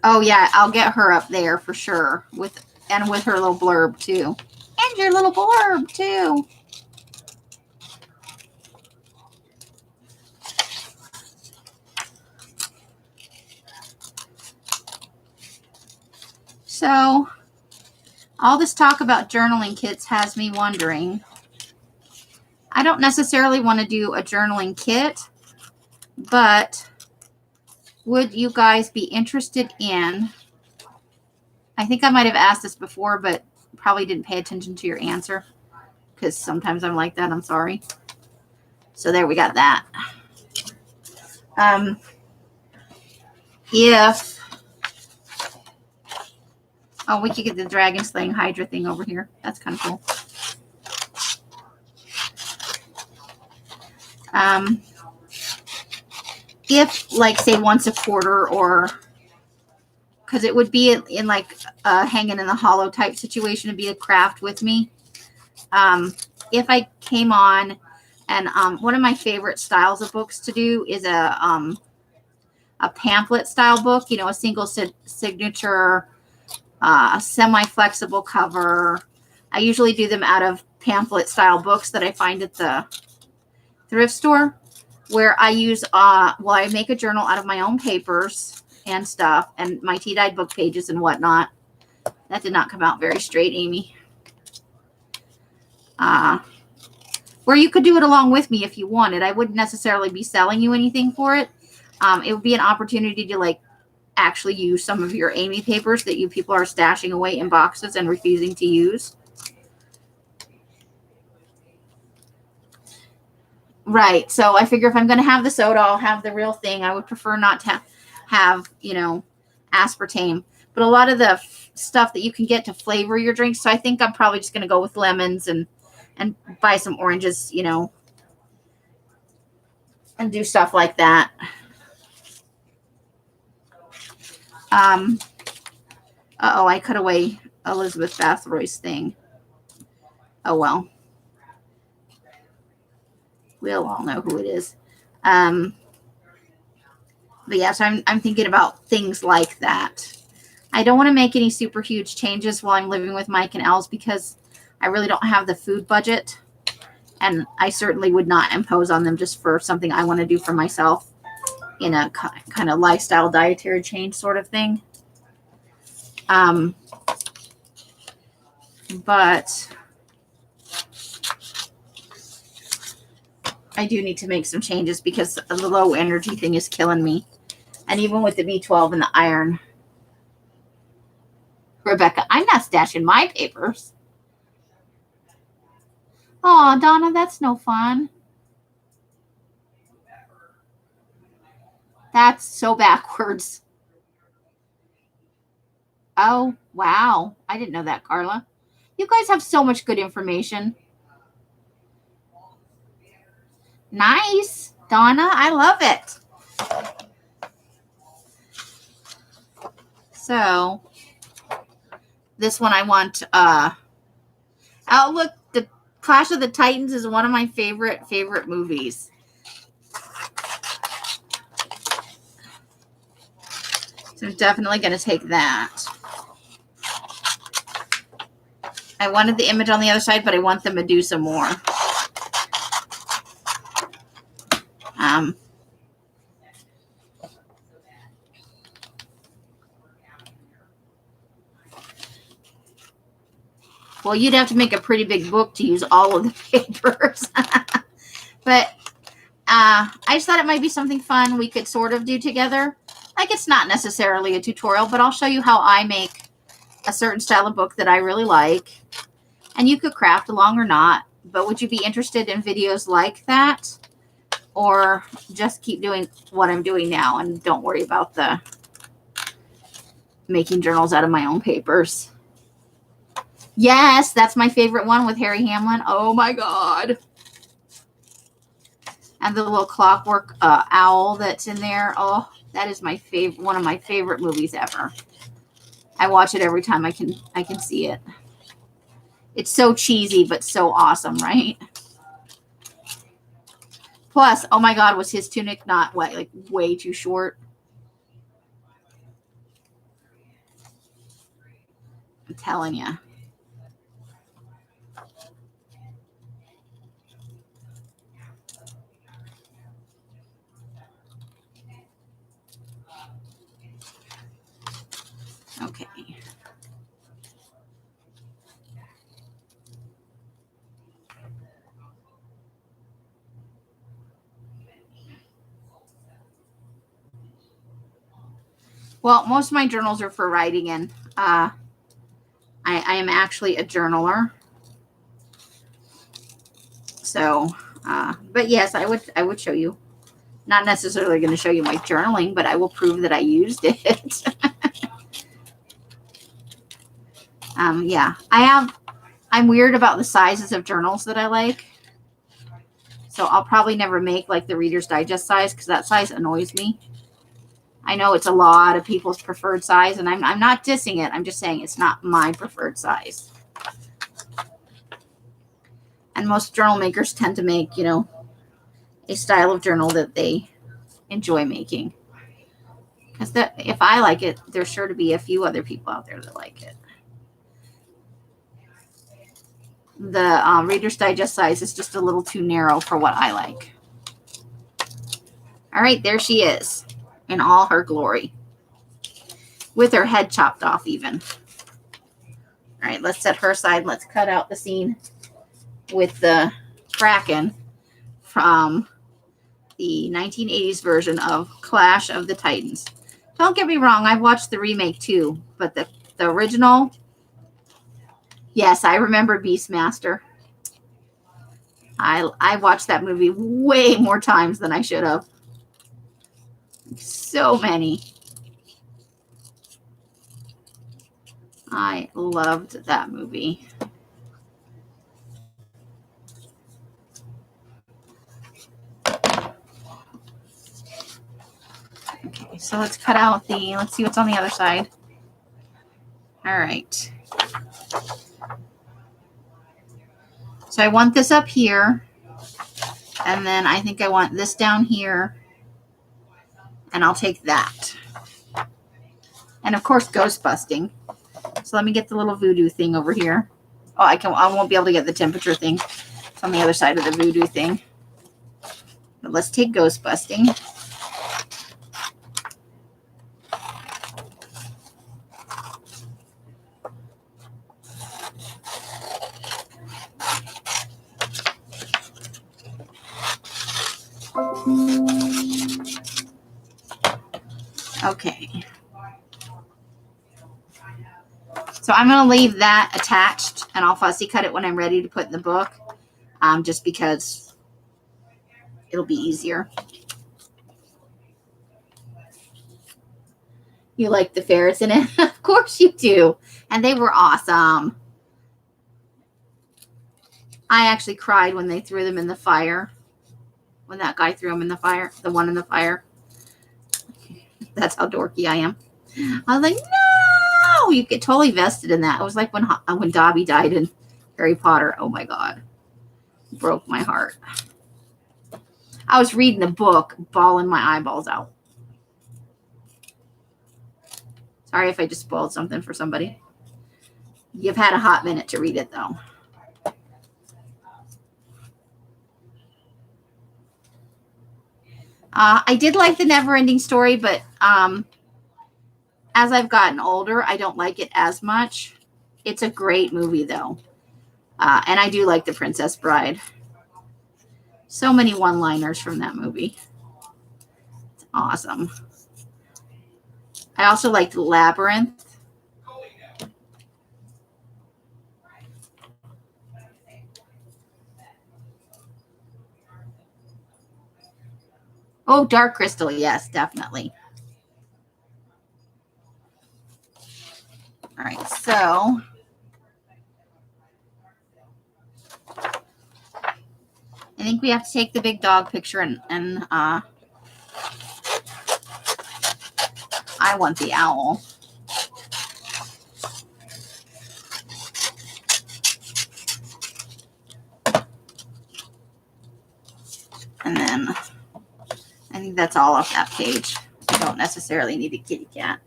Oh yeah, I'll get her up there for sure with her little blurb too. And your little blurb too. So all this talk about journaling kits has me wondering. I don't necessarily want to do a journaling kit, but would you guys be interested in, I think I might have asked this before, but probably didn't pay attention to your answer because sometimes I'm like that. I'm sorry. So there we got that. We could get the dragon slaying Hydra thing over here. That's kind of cool. If, like, say once a quarter, or because it would be in like hanging in the hollow type situation to be a craft with me. If I came on and one of my favorite styles of books to do is a pamphlet style book, a single signature, semi-flexible cover. I usually do them out of pamphlet style books that I find at the thrift store, where I use, I make a journal out of my own papers and stuff, and my tea-dyed book pages and whatnot. That did not come out very straight, Amy. Where you could do it along with me if you wanted. I wouldn't necessarily be selling you anything for it. It would be an opportunity to, like, actually use some of your Amy papers that you people are stashing away in boxes and refusing to use. Right. So I figure if I'm going to have the soda, I'll have the real thing. I would prefer not to have, aspartame. But a lot of the stuff that you can get to flavor your drinks. So I think I'm probably just going to go with lemons and buy some oranges, and do stuff like that. I cut away Elizabeth Bathroy's thing. Oh, well. We'll all know who it is. But yeah, so I'm thinking about things like that. I don't want to make any super huge changes while I'm living with Mike and Els because I really don't have the food budget. And I certainly would not impose on them just for something I want to do for myself in a kind of lifestyle dietary change sort of thing. But I do need to make some changes because the low energy thing is killing me. And even with the B12 and the iron. Rebecca, I'm not stashing my papers. Oh, Donna, that's no fun. That's so backwards. Oh, wow. I didn't know that, Carla. You guys have so much good information. Nice, Donna. I love it. So, this one I want, look, the Clash of the Titans is one of my favorite movies. So I'm definitely going to take that. I wanted the image on the other side, but I want the Medusa more. Well, you'd have to make a pretty big book to use all of the papers. But I just thought it might be something fun we could sort of do together. Like, it's not necessarily a tutorial, but I'll show you how I make a certain style of book that I really like. And you could craft along or not. But would you be interested in videos like that? Or just keep doing what I'm doing now and don't worry about the making journals out of my own papers? Yes, that's my favorite one with Harry Hamlin. Oh my God. And the little clockwork owl that's in there. Oh, that is my favorite, one of my favorite movies ever. I watch it every time I can see it. It's so cheesy, but so awesome, right? Plus, oh my God, was his tunic not like way too short? I'm telling you. Okay. Well, most of my journals are for writing in. I am actually a journaler. So, but yes, I would show you. Not necessarily going to show you my journaling, but I will prove that I used it. Yeah, I'm weird about the sizes of journals that I like. So I'll probably never make like the Reader's Digest size because that size annoys me. I know it's a lot of people's preferred size, and I'm not dissing it. I'm just saying it's not my preferred size. And most journal makers tend to make, you know, a style of journal that they enjoy making. Because if I like it, there's sure to be a few other people out there that like it. The Reader's Digest size is just a little too narrow for what I like. All right, there she is in all her glory. With her head chopped off even. All right, let's set her aside. Let's cut out the scene with the Kraken from the 1980s version of Clash of the Titans. Don't get me wrong, I've watched the remake too, but the original, yes, I remember Beastmaster. I watched that movie way more times than I should have. So many. I loved that movie. Okay, so let's cut out let's see what's on the other side. All right. So I want this up here, and then I think I want this down here, and I'll take that. And of course, ghost busting. So let me get the little voodoo thing over here. Oh, I won't be able to get the temperature thing. It's on the other side of the voodoo thing. But let's take ghost busting. Okay. So I'm going to leave that attached, and I'll fussy cut it when I'm ready to put in the book, just because it'll be easier. You like the ferrets in it? Of course you do. And they were awesome. I actually cried when they threw them in the fire. When that guy threw them in the fire. The one in the fire. That's how dorky I am. I was like, no! You get totally vested in that. It was like when Dobby died in Harry Potter. Oh my God. Broke my heart. I was reading the book, bawling my eyeballs out. Sorry if I just spoiled something for somebody. You've had a hot minute to read it, though. I did like the Never-Ending Story, but as I've gotten older, I don't like it as much. It's a great movie, though. And I do like The Princess Bride. So many one-liners from that movie. It's awesome. I also liked Labyrinth. Oh, Dark Crystal. Yes, definitely. All right, so I think we have to take the big dog picture, and I want the owl. think that's all off that page. I don't necessarily need a kitty cat.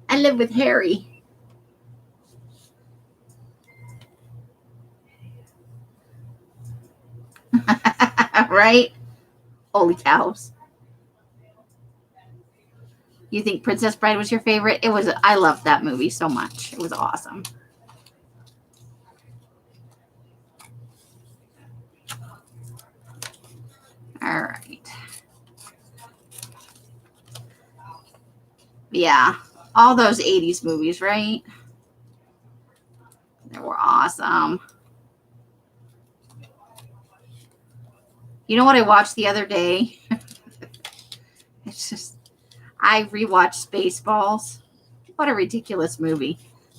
I live with Harry. Right? Holy cows. You think Princess Bride was your favorite? It was. I loved that movie so much. It was awesome. All right. Yeah. All those 80s movies, right? They were awesome. You know what I watched the other day? It's just, I rewatched Spaceballs. What a ridiculous movie.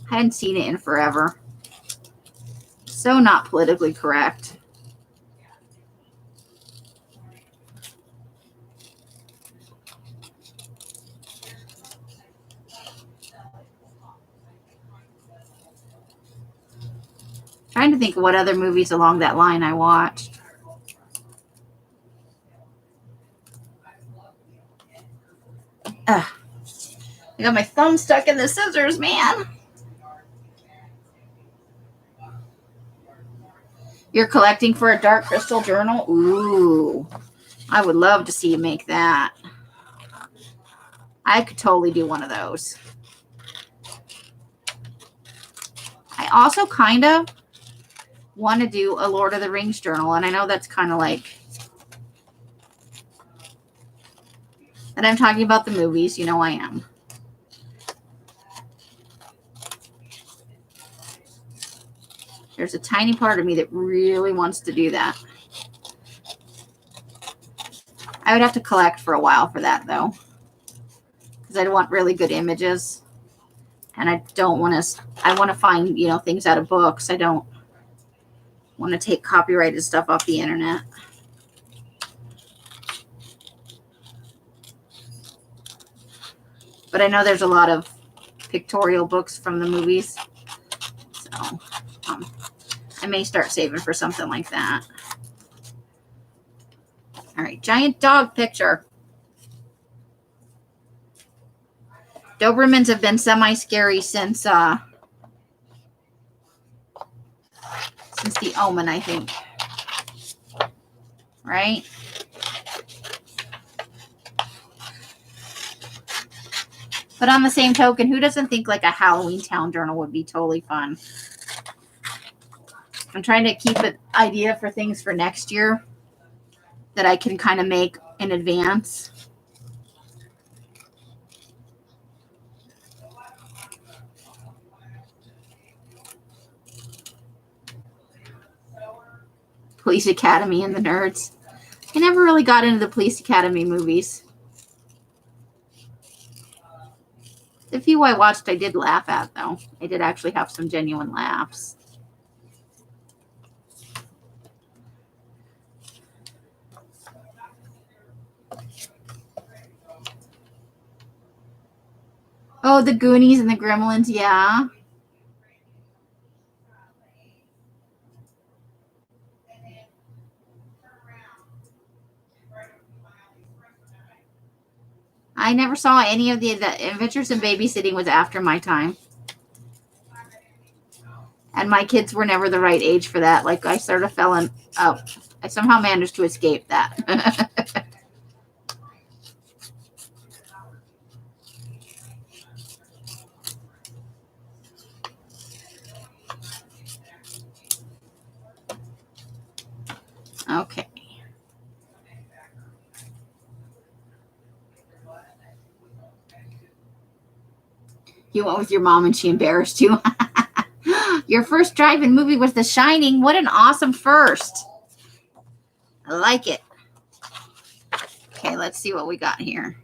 I hadn't seen it in forever. So not politically correct. Trying to think of what other movies along that line I watched. Ugh. I got my thumb stuck in the scissors, man. You're collecting for a dark crystal journal? Ooh. I would love to see you make that. I could totally do one of those. I also kind of want to do a Lord of the Rings journal, and I know that's kind of like, and I'm talking about the movies, you know I am. There's a tiny part of me that really wants to do that. I would have to collect for a while for that, though, because I want really good images, and I don't want to, I want to find, you know, things out of books. I don't want to take copyrighted stuff off the internet. But I know there's a lot of pictorial books from the movies, so I may start saving for something like that. All right, giant dog picture. Dobermans have been semi-scary since The Omen, I think. Right? But on the same token, who doesn't think like a Halloween Town journal would be totally fun? I'm trying to keep an idea for things for next year that I can kind of make in advance. Police Academy and the Nerds. I never really got into the Police Academy movies. The few I watched, I did laugh at, though. I did actually have some genuine laughs. Oh, the Goonies and the Gremlins, yeah. I never saw any of the Adventures in Babysitting was after my time. And my kids were never the right age for that. Like, I sort of fell in, I somehow managed to escape that. Okay. You went with your mom and she embarrassed you. Your first drive-in movie was The Shining. What an awesome first. I like it. Okay, let's see what we got here.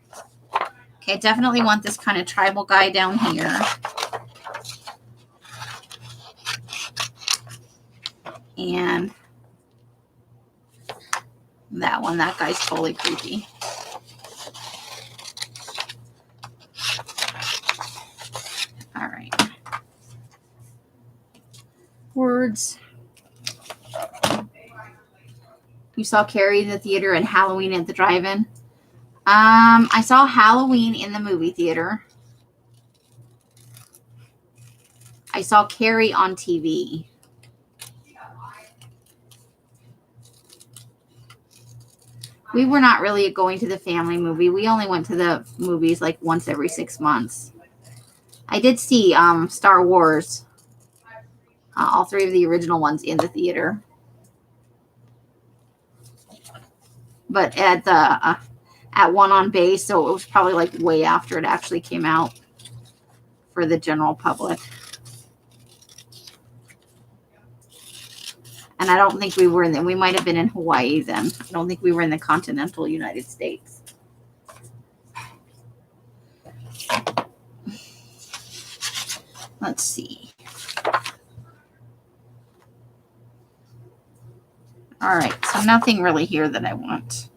Okay, definitely want this kind of tribal guy down here. And that one, that guy's totally creepy. All right. Words. You saw Carrie in the theater and Halloween at the drive-in. I saw Halloween in the movie theater. I saw Carrie on TV. We were not really going to the family movie. We only went to the movies like once every 6 months. I did see Star Wars, all 3 of the original ones in the theater. But at one on base, so it was probably like way after it actually came out for the general public. And I don't think we were we might have been in Hawaii then. I don't think we were in the continental United States. Let's see. All right, so nothing really here that I want.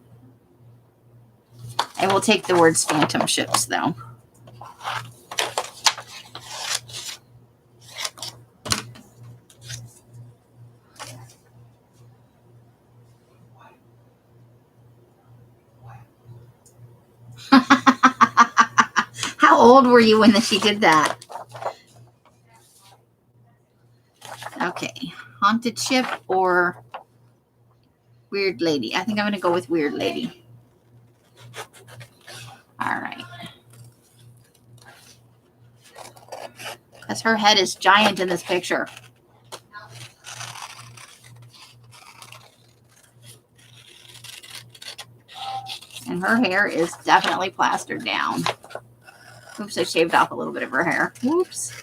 I will take the words phantom ships, though. How old were you when she did that? Okay, haunted ship or weird lady? I think I'm going to go with weird lady. All right. Because her head is giant in this picture. And her hair is definitely plastered down. Oops, I shaved off a little bit of her hair. Whoops.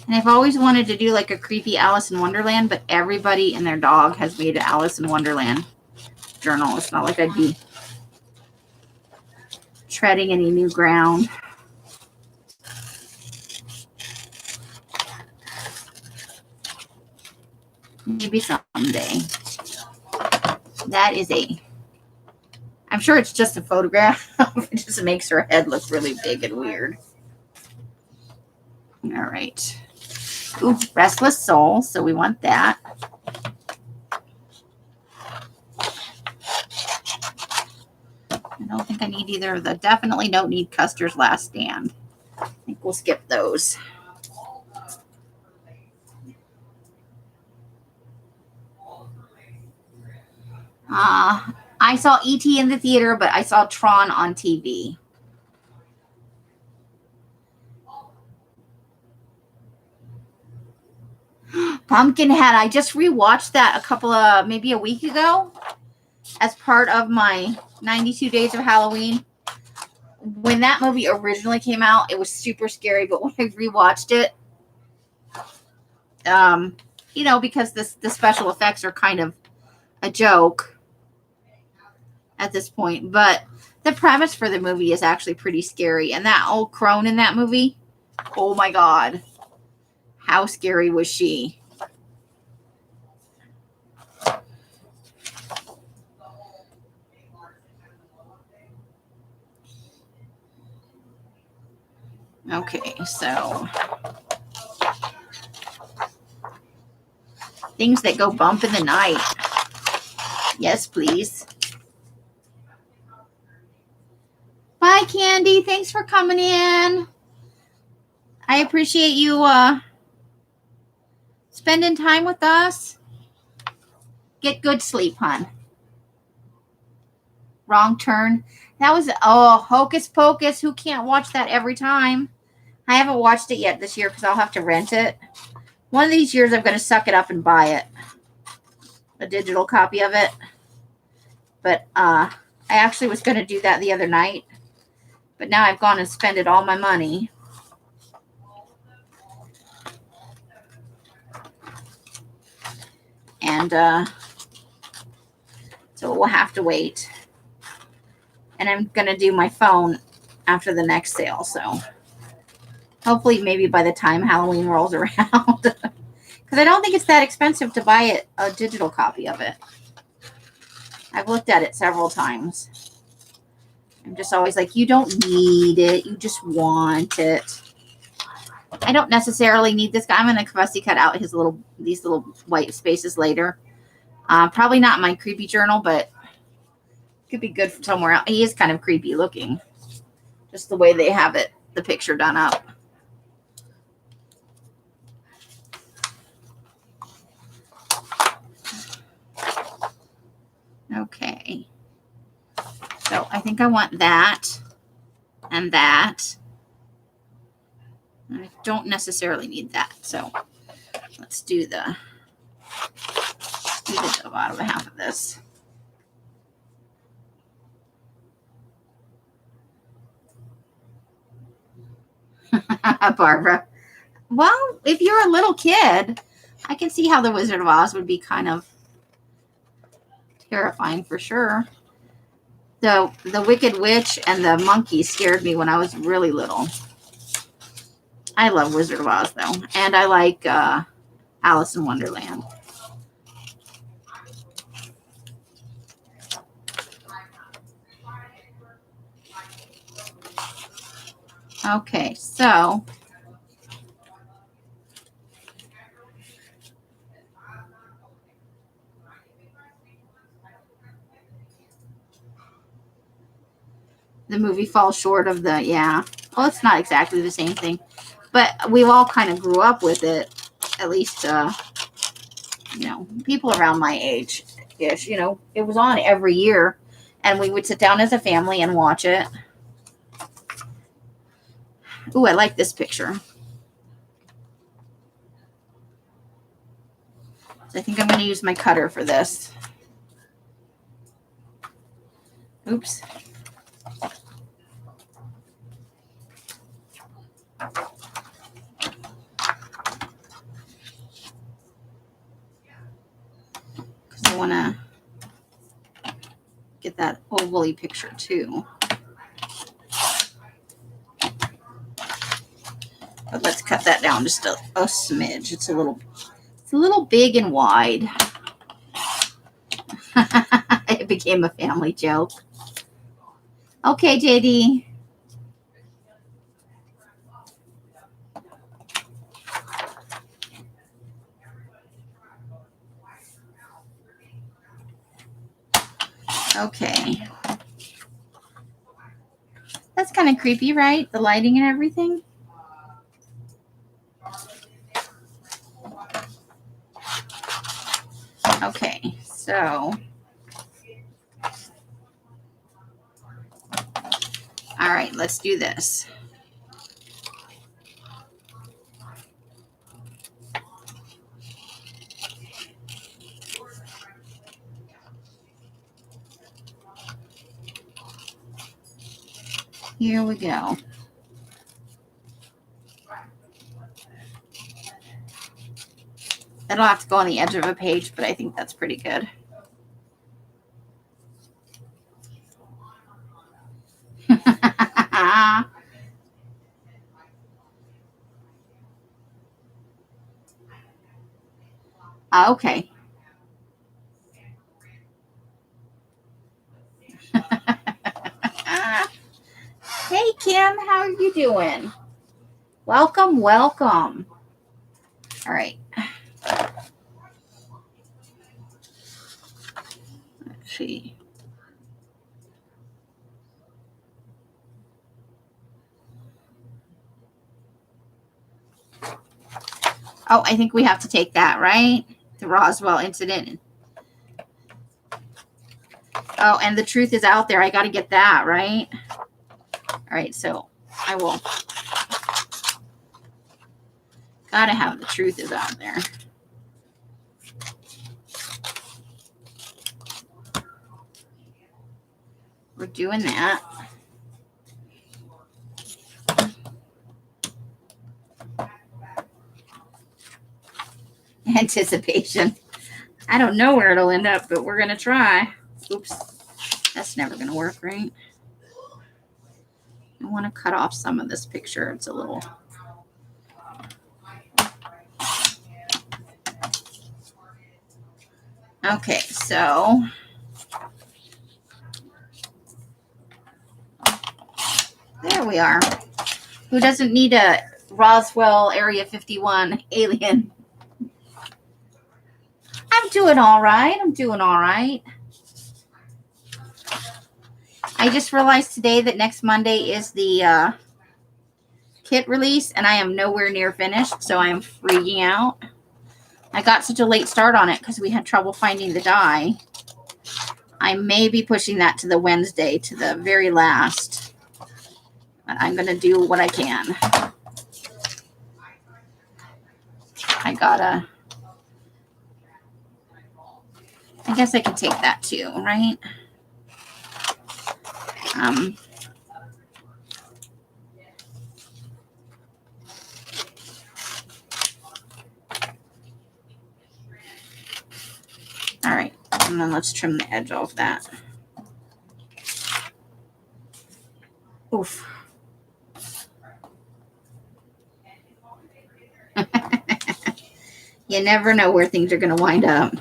And I've always wanted to do like a creepy Alice in Wonderland, but everybody and their dog has made an Alice in Wonderland journal. It's not like I'd be treading any new ground. Maybe someday. That is I'm sure it's just a photograph. It just makes her head look really big and weird. All right. Ooh, Restless Soul. So we want that. I don't think I need either of the. Definitely don't need Custer's Last Stand. I think we'll skip those. I saw E.T. in the theater, but I saw Tron on TV. Pumpkinhead. I just rewatched that maybe a week ago as part of my 92 Days of Halloween. When that movie originally came out, it was super scary, but when I rewatched it, because the special effects are kind of a joke at this point, but the premise for the movie is actually pretty scary. And that old crone in that movie, oh my God, how scary was she? Okay, so things that go bump in the night. Yes, please. Bye, Candy. Thanks for coming in. I appreciate you spending time with us. Get good sleep, hon. Wrong Turn. That was, Hocus Pocus. Who can't watch that every time? I haven't watched it yet this year because I'll have to rent it. One of these years, I'm going to suck it up and buy it. A digital copy of it. But I actually was going to do that the other night. But now I've gone and spent all my money. And so we'll have to wait. And I'm going to do my phone after the next sale. So hopefully maybe by the time Halloween rolls around. Because I don't think it's that expensive to buy a digital copy of it. I've looked at it several times. I'm just always like, you don't need it. You just want it. I don't necessarily need this guy. I'm going to fussy cut out these little white spaces later. Probably not my creepy journal, but could be good for somewhere else. He is kind of creepy looking. Just the way they have it, the picture done up. Okay. So I think I want that and that. I don't necessarily need that. So let's do the bottom half of this. Barbara. Well, if you're a little kid, I can see how the Wizard of Oz would be kind of terrifying for sure. The Wicked Witch and the monkey scared me when I was really little. I love Wizard of Oz though, and I like Alice in Wonderland. Okay, so the movie falls short of the, yeah. Well, it's not exactly the same thing, but we all kind of grew up with it. At least, you know, people around my age-ish, you know, it was on every year, and we would sit down as a family and watch it. Ooh, I like this picture. So I think I'm going to use my cutter for this. Oops. Because I want to get that ovally picture too. But let's cut that down just a smidge. It's a little big and wide. It became a family joke. Okay, JD. Okay. That's kind of creepy, right? The lighting and everything. Okay, so. All right, let's do this. Here we go. That'll have to go on the edge of a page, but I think that's pretty good. Okay. Hey, Kim, how are you doing? Welcome, welcome. All right. Let's see. Oh, I think we have to take that, right? The Roswell incident. Oh, and the truth is out there. I got to get that, right? All right, so I will. Got to have the truth is out there. We're doing that. Anticipation. I don't know where it'll end up, but we're going to try. Oops. That's never going to work, right? I want to cut off some of this picture. It's a little... Okay, so... There we are. Who doesn't need a Roswell Area 51 alien? I'm doing all right. I'm doing all right. I just realized today that next Monday is the kit release, and I am nowhere near finished, so I am freaking out. I got such a late start on it because we had trouble finding the die. I may be pushing that to the Wednesday, to the very last. But I'm going to do what I can. I guess I can take that too, right? All right, and then let's trim the edge off that. Oof. You never know where things are going to wind up.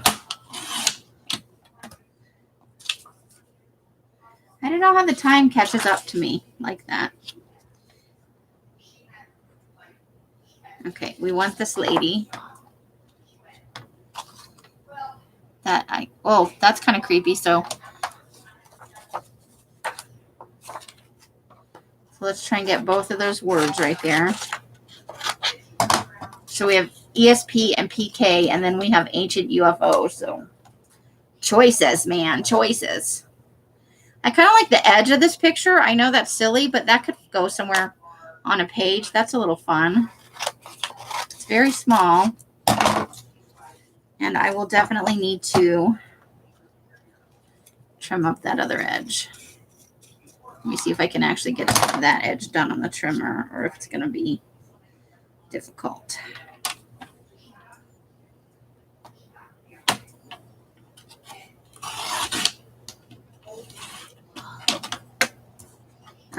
I don't know how the time catches up to me like that. Okay, we want this lady. Oh, that's kind of creepy. So let's try and get both of those words right there. So we have ESP and PK, and then we have ancient UFO. So choices, man, choices. I kind of like the edge of this picture. I know that's silly, but that could go somewhere on a page. That's a little fun. It's very small. And I will definitely need to trim up that other edge. Let me see if I can actually get that edge done on the trimmer, or if it's going to be difficult.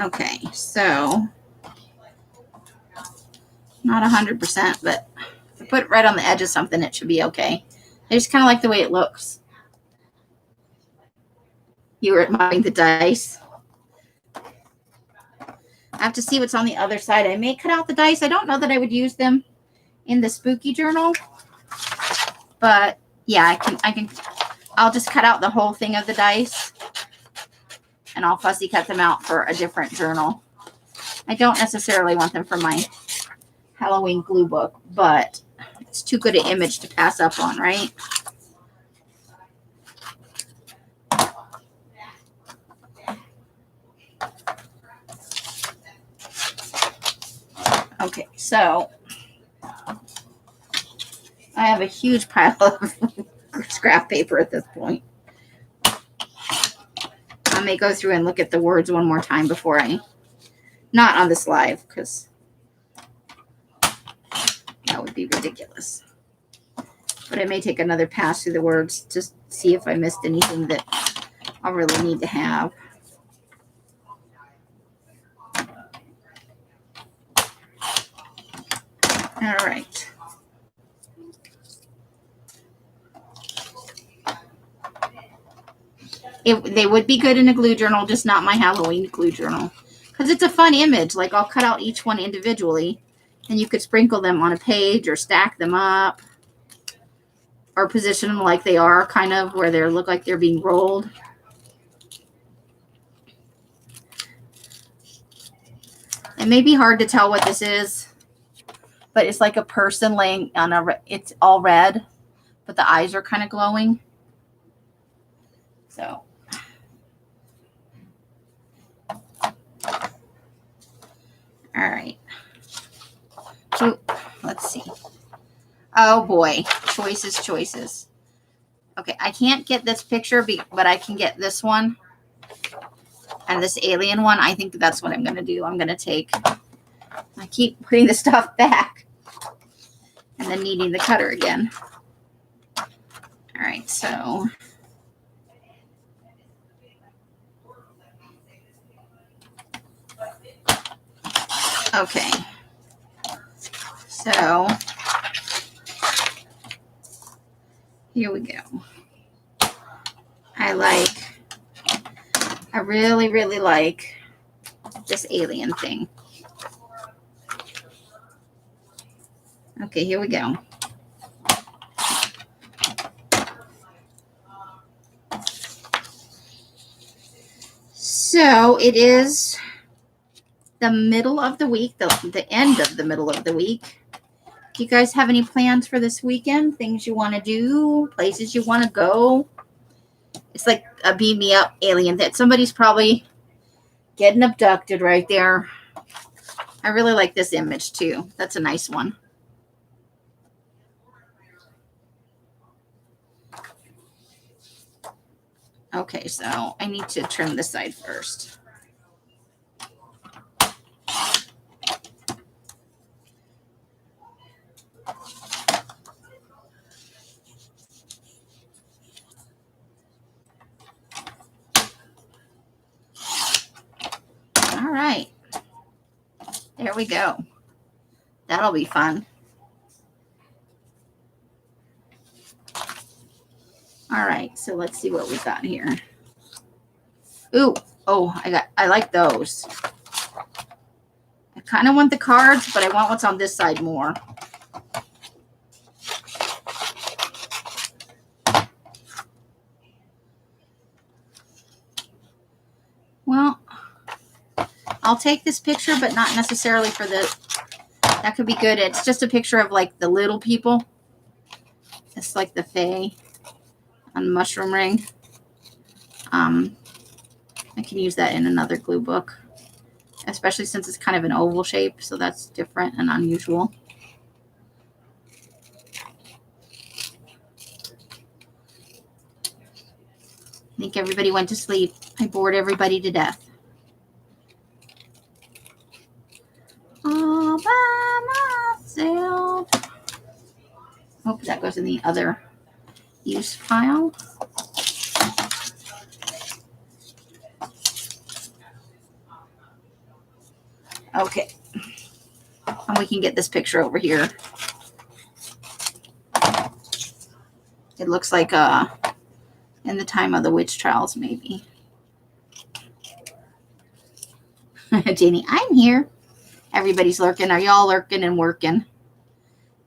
Okay, so not 100%, but if I put it right on the edge of something, it should be okay. I just kind of like the way it looks. You were admiring the dice. I have to see what's on the other side. I may cut out the dice. I don't know that I would use them in the spooky journal, but yeah, I'll just cut out the whole thing of the dice, and I'll fussy cut them out for a different journal. I don't necessarily want them for my Halloween glue book, but it's too good an image to pass up on, right? Okay, so I have a huge pile of scrap paper at this point. I may go through and look at the words one more time before not on this live, because that would be ridiculous. But I may take another pass through the words to see if I missed anything that I'll really need to have. All right. They would be good in a glue journal, just not my Halloween glue journal. Because it's a fun image. Like, I'll cut out each one individually, and you could sprinkle them on a page or stack them up, or position them like they are, kind of, where they look like they're being rolled. It may be hard to tell what this is, but it's like a person laying on it's all red, but the eyes are kind of glowing. So. All right. Ooh, let's see. Oh boy, choices. Okay, I can't get this picture, but I can get this one and this alien one. I think that's what I'm going to do. I'm going to take, I keep putting the stuff back and then needing the cutter again. All right, so. Okay, so here we go. I really like this alien thing. Okay, here we go. So it is the middle of the week, the end of the middle of the week. Do you guys have any plans for this weekend? Things you want to do? Places you want to go? It's like a beam me up alien that somebody's probably getting abducted right there. I really like this image too. That's a nice one. Okay, so I need to trim this side first. All right. There we go. That'll be fun. All right, so let's see what we got here. Ooh, oh, I like those. I kind of want the cards, but I want what's on this side more. Well, I'll take this picture, but not necessarily for the, that could be good. It's just a picture of like the little people. It's like the Fae on Mushroom Ring. I can use that in another glue book, especially since it's kind of an oval shape, so that's different and unusual. I think everybody went to sleep. I bored everybody to death. All by myself. Hope that goes in the other use pile. Okay. And we can get this picture over here. It looks like in the time of the witch trials, maybe. Janie, I'm here. Everybody's lurking. Are y'all lurking and working?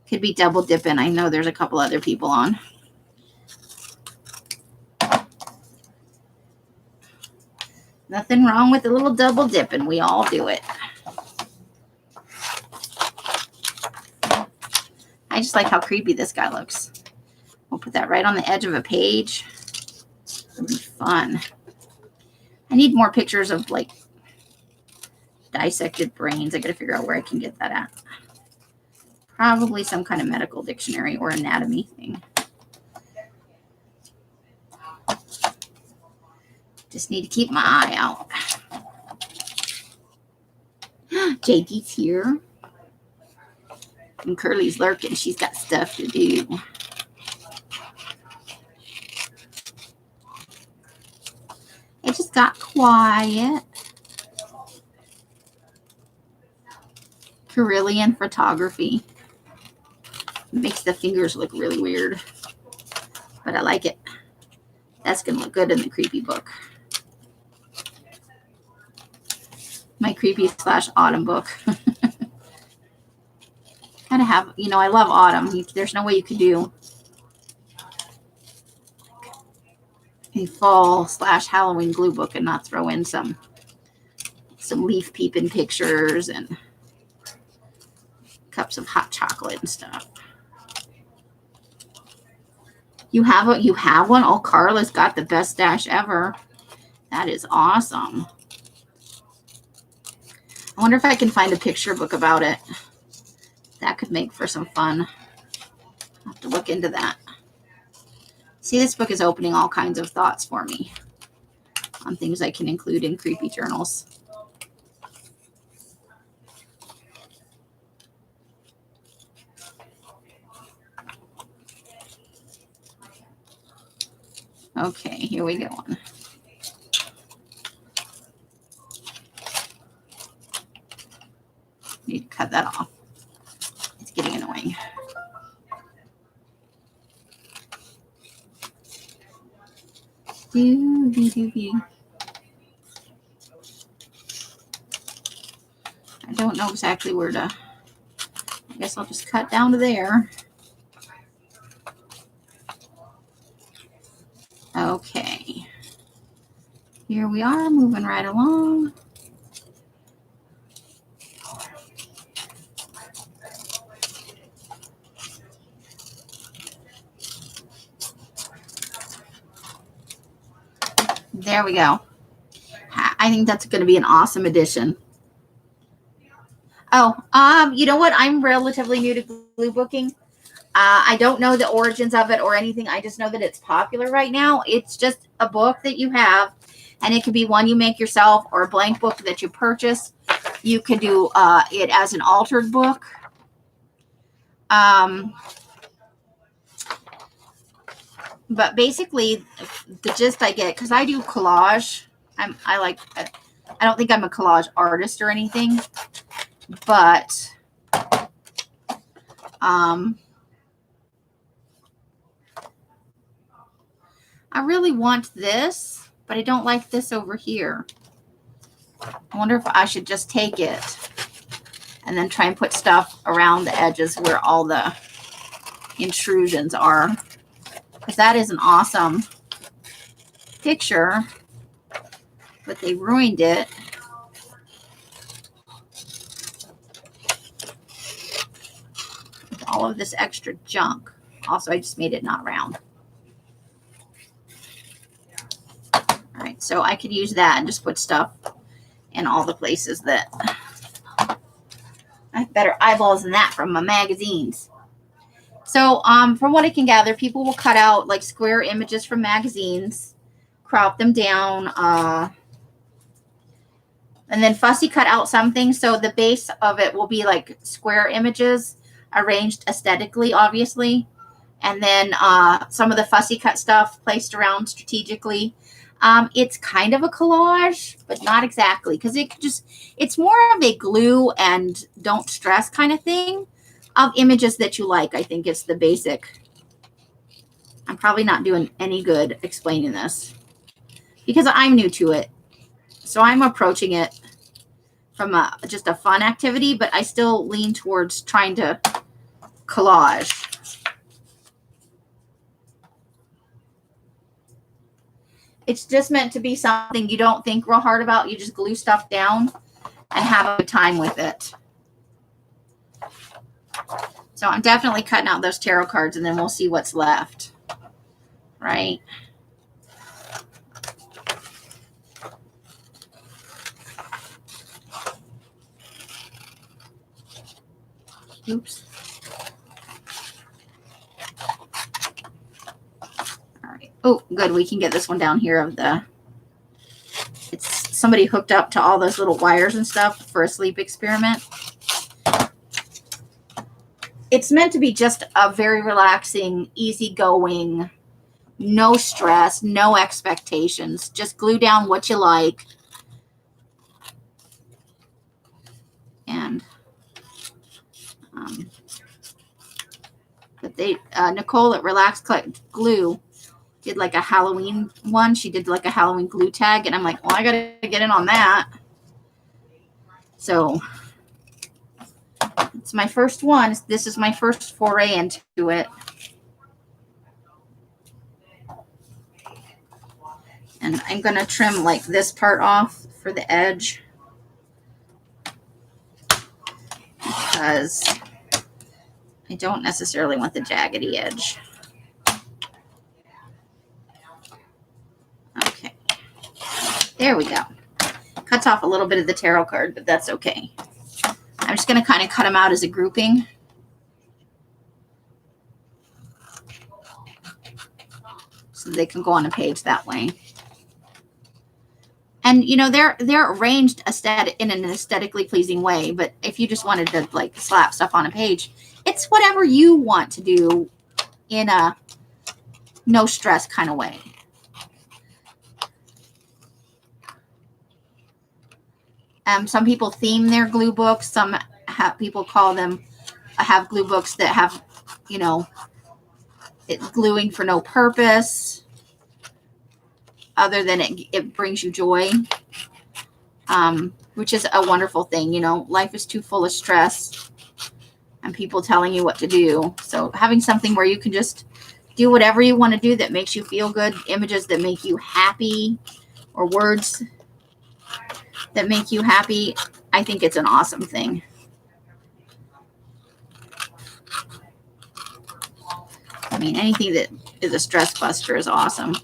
Could be double dipping. I know there's a couple other people on. Nothing wrong with a little double dipping. We all do it. I just like how creepy this guy looks. We'll put that right on the edge of a page. It'll be fun. I need more pictures of like dissected brains. I gotta figure out where I can get that at. Probably some kind of medical dictionary or anatomy thing. Just need to keep my eye out. JD's here. And Curly's lurking. She's got stuff to do. It just got quiet. Carillion photography. Makes the fingers look really weird. But I like it. That's going to look good in the creepy book. My creepy / autumn book. Gotta have, you know, I love autumn. There's no way you could do a fall / Halloween glue book and not throw in some leaf peeping pictures and cups of hot chocolate and stuff. You have one? Oh, Carla's got the best stash ever. That is awesome. I wonder if I can find a picture book about it. That could make for some fun. I'll have to look into that. See, this book is opening all kinds of thoughts for me on things I can include in creepy journals. Okay, here we go. Need to cut that off. It's getting annoying. don't know exactly where to, I guess I'll just cut down to there. Okay. Here we are, moving right along. There we go. I think that's going to be an awesome addition. Oh, you know what? I'm relatively new to glue booking. I don't know the origins of it or anything. I just know that it's popular right now. It's just a book that you have, and it could be one you make yourself or a blank book that you purchase. You can do it as an altered book. But basically, the gist I get, because I do collage. I don't think I'm a collage artist or anything, but I really want this, but I don't like this over here. I wonder if I should just take it and then try and put stuff around the edges where all the intrusions are. Because that is an awesome picture, but they ruined it. With all of this extra junk. Also, I just made it not round. All right, so I could use that and just put stuff in all the places that I have better eyeballs than that from my magazines. So from what I can gather, people will cut out like square images from magazines, crop them down, and then fussy cut out something. So the base of it will be like square images arranged aesthetically, obviously. And then some of the fussy cut stuff placed around strategically. It's kind of a collage, but not exactly, because it's more of a glue and don't stress kind of thing of images that you like. I think it's the basic. I'm probably not doing any good explaining this because I'm new to it. So I'm approaching it from just a fun activity, but I still lean towards trying to collage. It's just meant to be something you don't think real hard about. You just glue stuff down and have a good time with it. So I'm definitely cutting out those tarot cards, and then we'll see what's left. Right? Oops. All right. Oh, good. We can get this one down here of the... It's somebody hooked up to all those little wires and stuff for a sleep experiment. It's meant to be just a very relaxing, easygoing, no stress, no expectations. Just glue down what you like. And but Nicole at Relax Glue did like a Halloween one. She did like a Halloween glue tag, and I'm like, well, I gotta get in on that. So it's my first one. This is my first foray into it. And I'm going to trim like this part off for the edge, because I don't necessarily want the jaggedy edge. Okay. There we go. Cuts off a little bit of the tarot card, but that's okay. I'm just going to kind of cut them out as a grouping. So they can go on a page that way. And, you know, they're arranged in an aesthetically pleasing way. But if you just wanted to, like, slap stuff on a page, it's whatever you want to do in a no stress kind of way. Some people theme their glue books. Some people have glue books that have, you know, it's gluing for no purpose other than it brings you joy. which is a wonderful thing. You know, life is too full of stress and people telling you what to do. So having something where you can just do whatever you want to do that makes you feel good, images that make you happy, or words that make you happy, I think it's an awesome thing. I mean, anything that is a stress buster is awesome.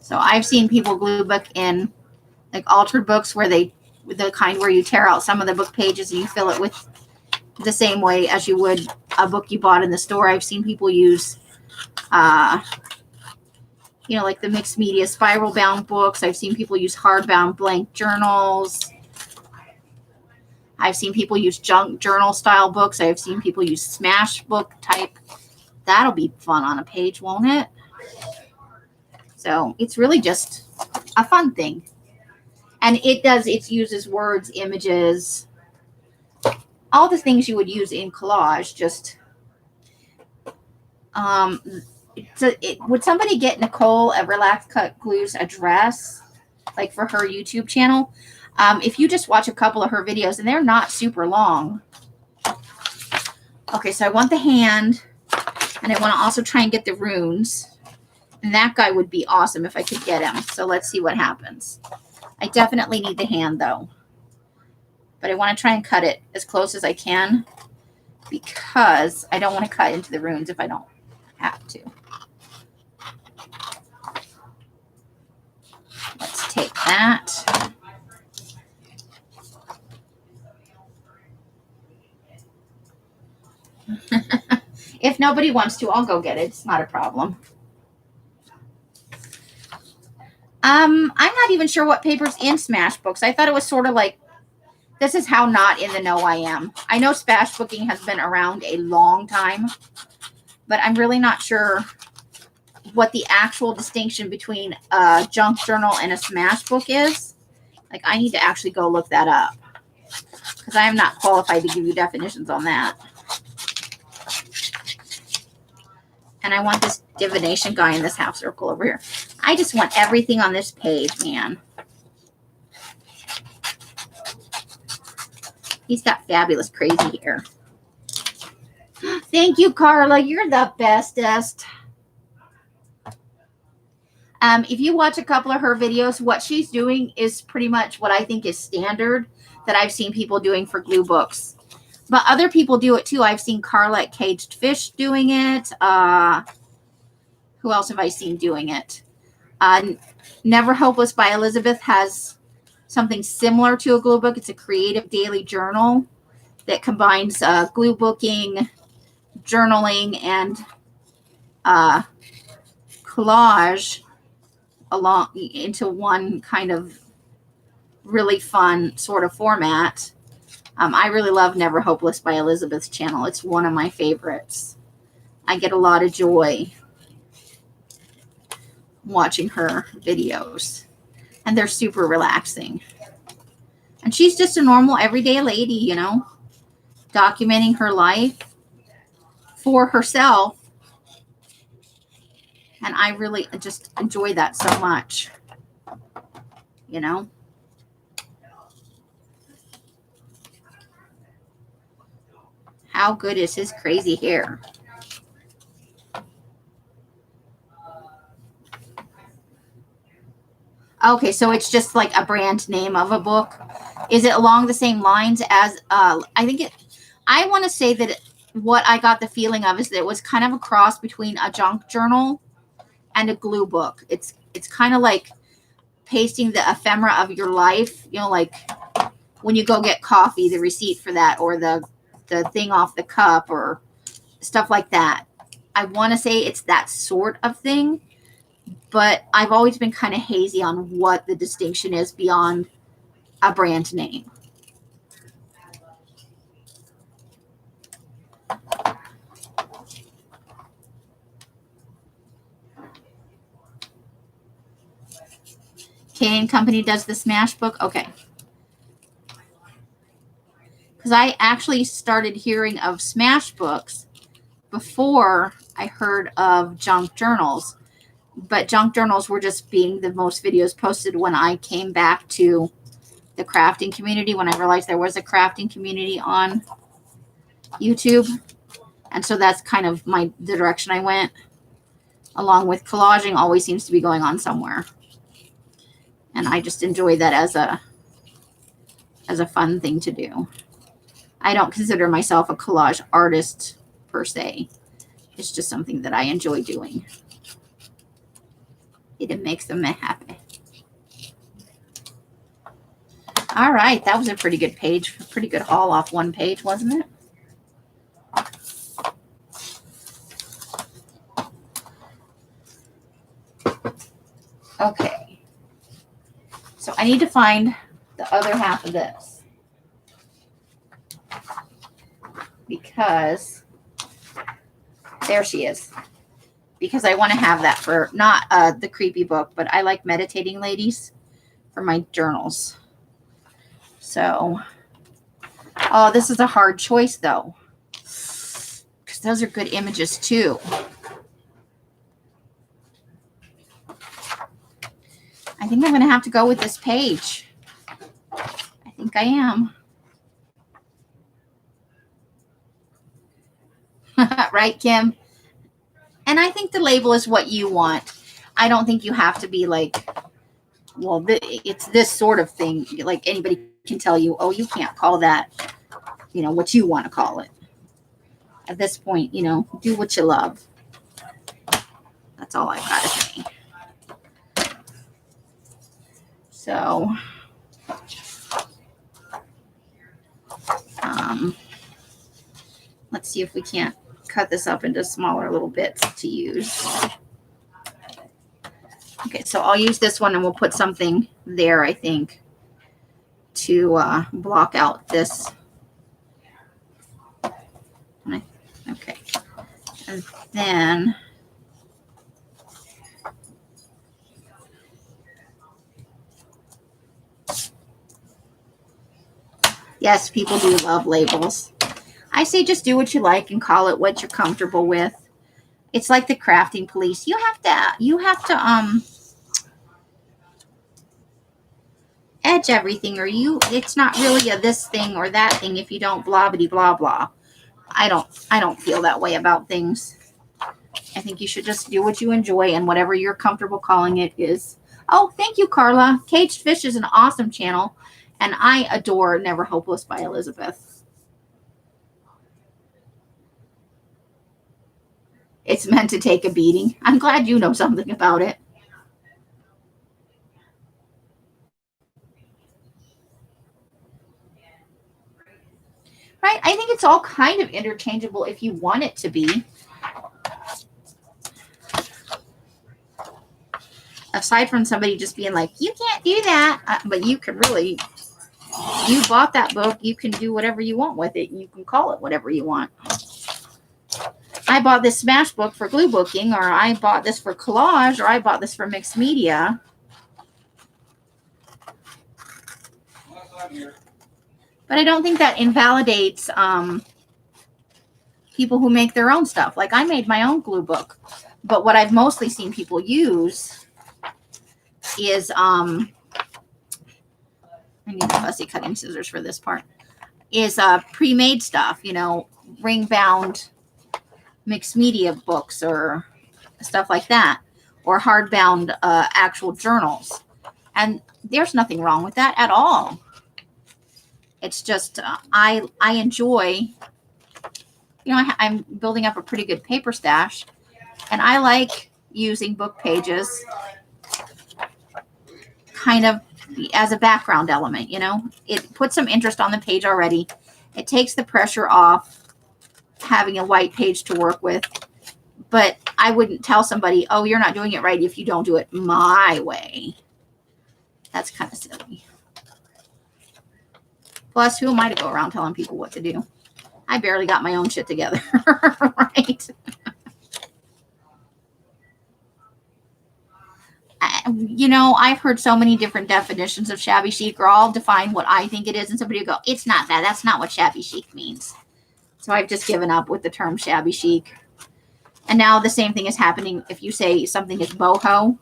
So I've seen people glue book in like altered books where the kind where you tear out some of the book pages and you fill it with the same way as you would a book you bought in the store. I've seen people use, you know, like the mixed media spiral bound books. I've seen people use hardbound blank journals. I've seen people use junk journal style books. I've seen people use smash book type. That'll be fun on a page, won't it? So it's really just a fun thing. And it uses words, images, all the things you would use in collage. Just, would somebody get Nicole at Relax Cut Glue's address, like for her YouTube channel? If you just watch a couple of her videos, and they're not super long. Okay, so I want the hand, and I want to also try and get the runes. And that guy would be awesome if I could get him. So let's see what happens. I definitely need the hand, though. But I want to try and cut it as close as I can, because I don't want to cut into the runes if I don't have to. Let's take that. If nobody wants to, I'll go get it. It's not a problem. I'm not even sure what paper's in Smash Books. I thought it was sort of like, this is how not in the know I am. I know Smash Booking has been around a long time, but I'm really not sure what the actual distinction between a junk journal and a Smash Book is. Like, I need to actually go look that up, because I am not qualified to give you definitions on that. And I want this divination guy in this half circle over here. I just want everything on this page, man. He's got fabulous crazy hair. Thank you, Carla. You're the bestest. If you watch a couple of her videos, what she's doing is pretty much what I think is standard that I've seen people doing for glue books. But other people do it too. I've seen Carla at Caged Fish doing it. Who else have I seen doing it? Never Hopeless by Elizabeth has something similar to a glue book. It's a creative daily journal that combines glue booking, journaling, and collage along into one kind of really fun sort of format. I really love Never Hopeless by Elizabeth's channel. It's one of my favorites. I get a lot of joy watching her videos, and they're super relaxing. And she's just a normal everyday lady, you know, documenting her life for herself. And I really just enjoy that so much, you know. How good is his crazy hair? Okay, so it's just like a brand name of a book. Is it along the same lines as, I want to say that what I got the feeling of is that it was kind of a cross between a junk journal and a glue book. It's kind of like pasting the ephemera of your life, you know, like when you go get coffee, the receipt for that, or the thing off the cup, or stuff like that. I want to say it's that sort of thing, but I've always been kind of hazy on what the distinction is beyond a brand name. K & Company does the Smash Book? Okay. Because I actually started hearing of Smash Books before I heard of junk journals, but junk journals were just being the most videos posted when I came back to the crafting community, when I realized there was a crafting community on YouTube. And so that's kind of the direction I went, along with collaging always seems to be going on somewhere. And I just enjoy that as a fun thing to do. I don't consider myself a collage artist per se. It's just something that I enjoy doing. It makes them happy. All right, that was a pretty good page, a pretty good haul off one page, wasn't it? Okay. So I need to find the other half of this, because there she is. Because I want to have that for not the creepy book, but I like meditating ladies for my journals. So, oh, this is a hard choice though, because those are good images too. I think I'm going to have to go with this page. I think I am. Right, Kim? And I think the label is what you want. I don't think you have to be like, well, it's this sort of thing. Like anybody can tell you, oh, you can't call that, what you want to call it. At this point, do what you love. That's all I've got to say. So, let's see if we can't cut this up into smaller little bits to use. Okay, so I'll use this one and we'll put something there, I think, to block out this. Okay, and then yes, people do love labels. I say just do what you like and call it what you're comfortable with. It's like the crafting police. You have to edge everything, or it's not really a this thing or that thing if you don't blah bitty blah blah. I don't feel that way about things. I think you should just do what you enjoy, and whatever you're comfortable calling it is. Oh, thank you, Carla. Caged Fish is an awesome channel, and I adore Never Hopeless by Elizabeth. It's meant to take a beating. I'm glad you know something about it. Right? I think it's all kind of interchangeable if you want it to be. Aside from somebody just being like, you can't do that. But you can really, you bought that book. You can do whatever you want with it. You can call it whatever you want. I bought this Smash book for glue booking, or I bought this for collage, or I bought this for mixed media. But I don't think that invalidates people who make their own stuff. Like I made my own glue book, but what I've mostly seen people use is I need the fussy cutting scissors for this part. Is pre-made stuff, ring bound mixed media books or stuff like that, or hardbound actual journals. And there's nothing wrong with that at all. It's just I enjoy, I'm building up a pretty good paper stash, and I like using book pages kind of as a background element. It puts some interest on the page already. It takes the pressure off having a white page to work with. But I wouldn't tell somebody, oh, you're not doing it right if you don't do it my way. That's kind of silly. Plus, who am I to go around telling people what to do? I barely got my own shit together, right? I've heard so many different definitions of shabby chic, or I'll define what I think it is, and somebody will go, it's not that. That's not what shabby chic means. So I've just given up with the term shabby chic. And now the same thing is happening. If you say something is boho,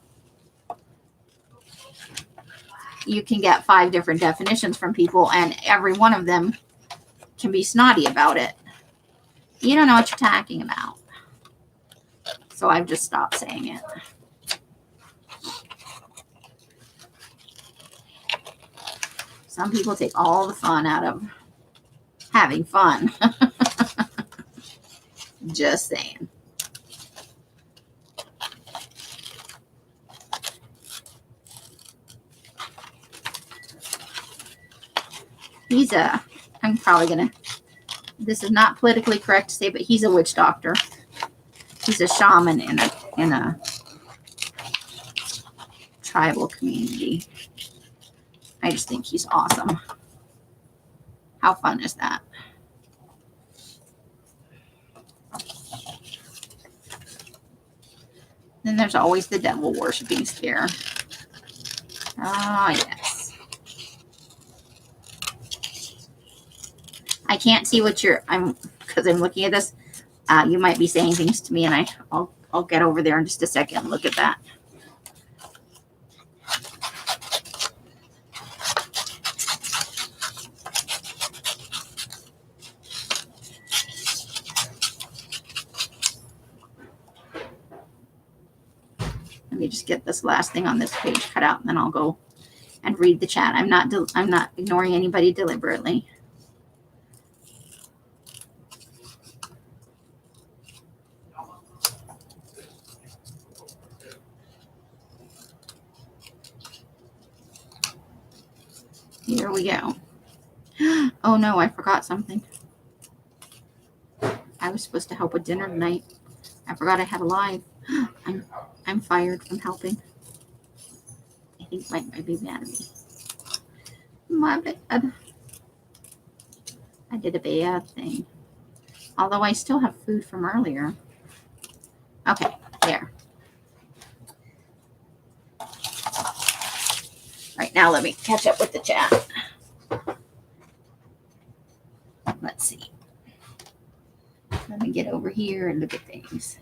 you can get 5 different definitions from people, and every one of them can be snotty about it. You don't know what you're talking about. So I've just stopped saying it. Some people take all the fun out of having fun. Just saying. I'm probably going to, this is not politically correct to say, but he's a witch doctor. He's a shaman in a tribal community. I just think he's awesome. How fun is that? Then there's always the devil worshiping spear. Oh, yes. I can't see what because I'm looking at this. You might be saying things to me, and I'll get over there in just a second and look at that. Let me just get this last thing on this page cut out, and then I'll go and read the chat. I'm not ignoring anybody deliberately. Here we go. Oh no, I forgot something. I was supposed to help with dinner tonight. I forgot I had a live. I'm fired from helping. I think Mike might be mad at me. My bad. I did a bad thing. Although I still have food from earlier. Okay, there. Right now, let me catch up with the chat. Let's see. Let me get over here and look at things.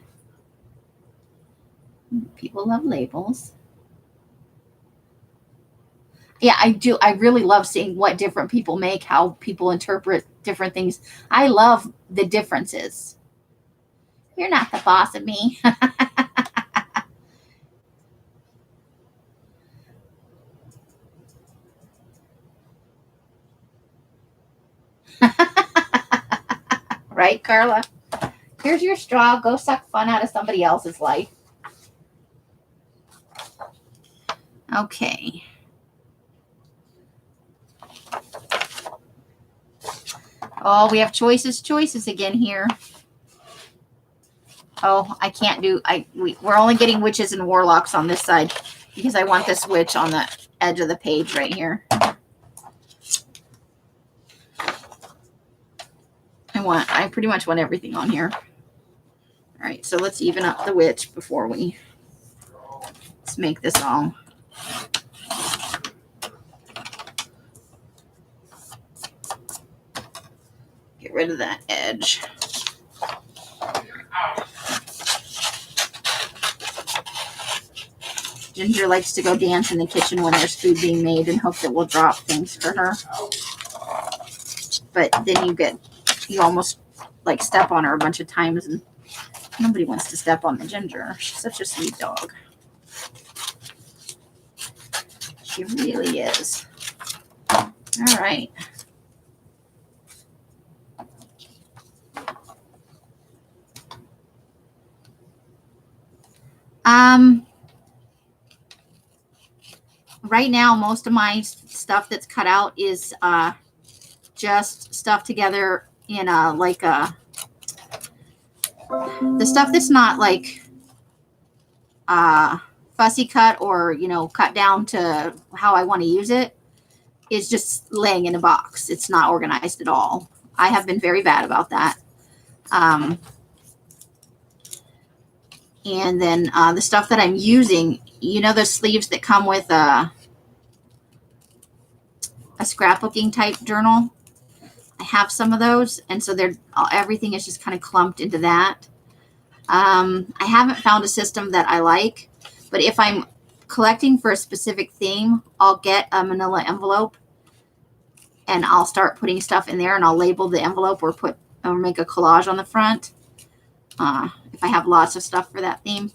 People love labels. Yeah, I do. I really love seeing what different people make, how people interpret different things. I love the differences. You're not the boss of me. Right, Carla? Here's your straw. Go suck fun out of somebody else's life. Okay. Oh, we have choices again here. Oh, I can't do, we're only getting witches and warlocks on this side because I want this witch on the edge of the page right here. I pretty much want everything on here. All right, so let's even up the witch before let's make this all. Get rid of that edge. Ginger likes to go dance in the kitchen when there's food being made and hope that we'll drop things for her. But then you almost like step on her a bunch of times, and nobody wants to step on the Ginger. She's such a sweet dog. She really is. All right. Right now, most of my stuff that's cut out is just stuff together in the stuff that's not like fussy cut or, cut down to how I want to use it is just laying in a box. It's not organized at all. I have been very bad about that. And then the stuff that I'm using, the sleeves that come with a scrapbooking type journal. I have some of those, and so everything is just kind of clumped into that. I haven't found a system that I like, but if I'm collecting for a specific theme, I'll get a manila envelope and I'll start putting stuff in there, and I'll label the envelope or make a collage on the front. If I have lots of stuff for that theme.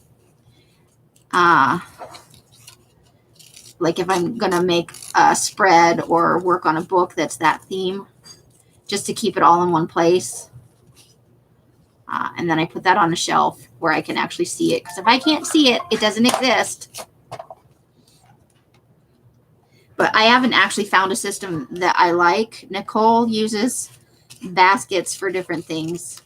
Like if I'm going to make a spread or work on a book that's that theme, just to keep it all in one place. And then I put that on a shelf where I can actually see it. Because if I can't see it, it doesn't exist. But I haven't actually found a system that I like. Nicole uses baskets for different things.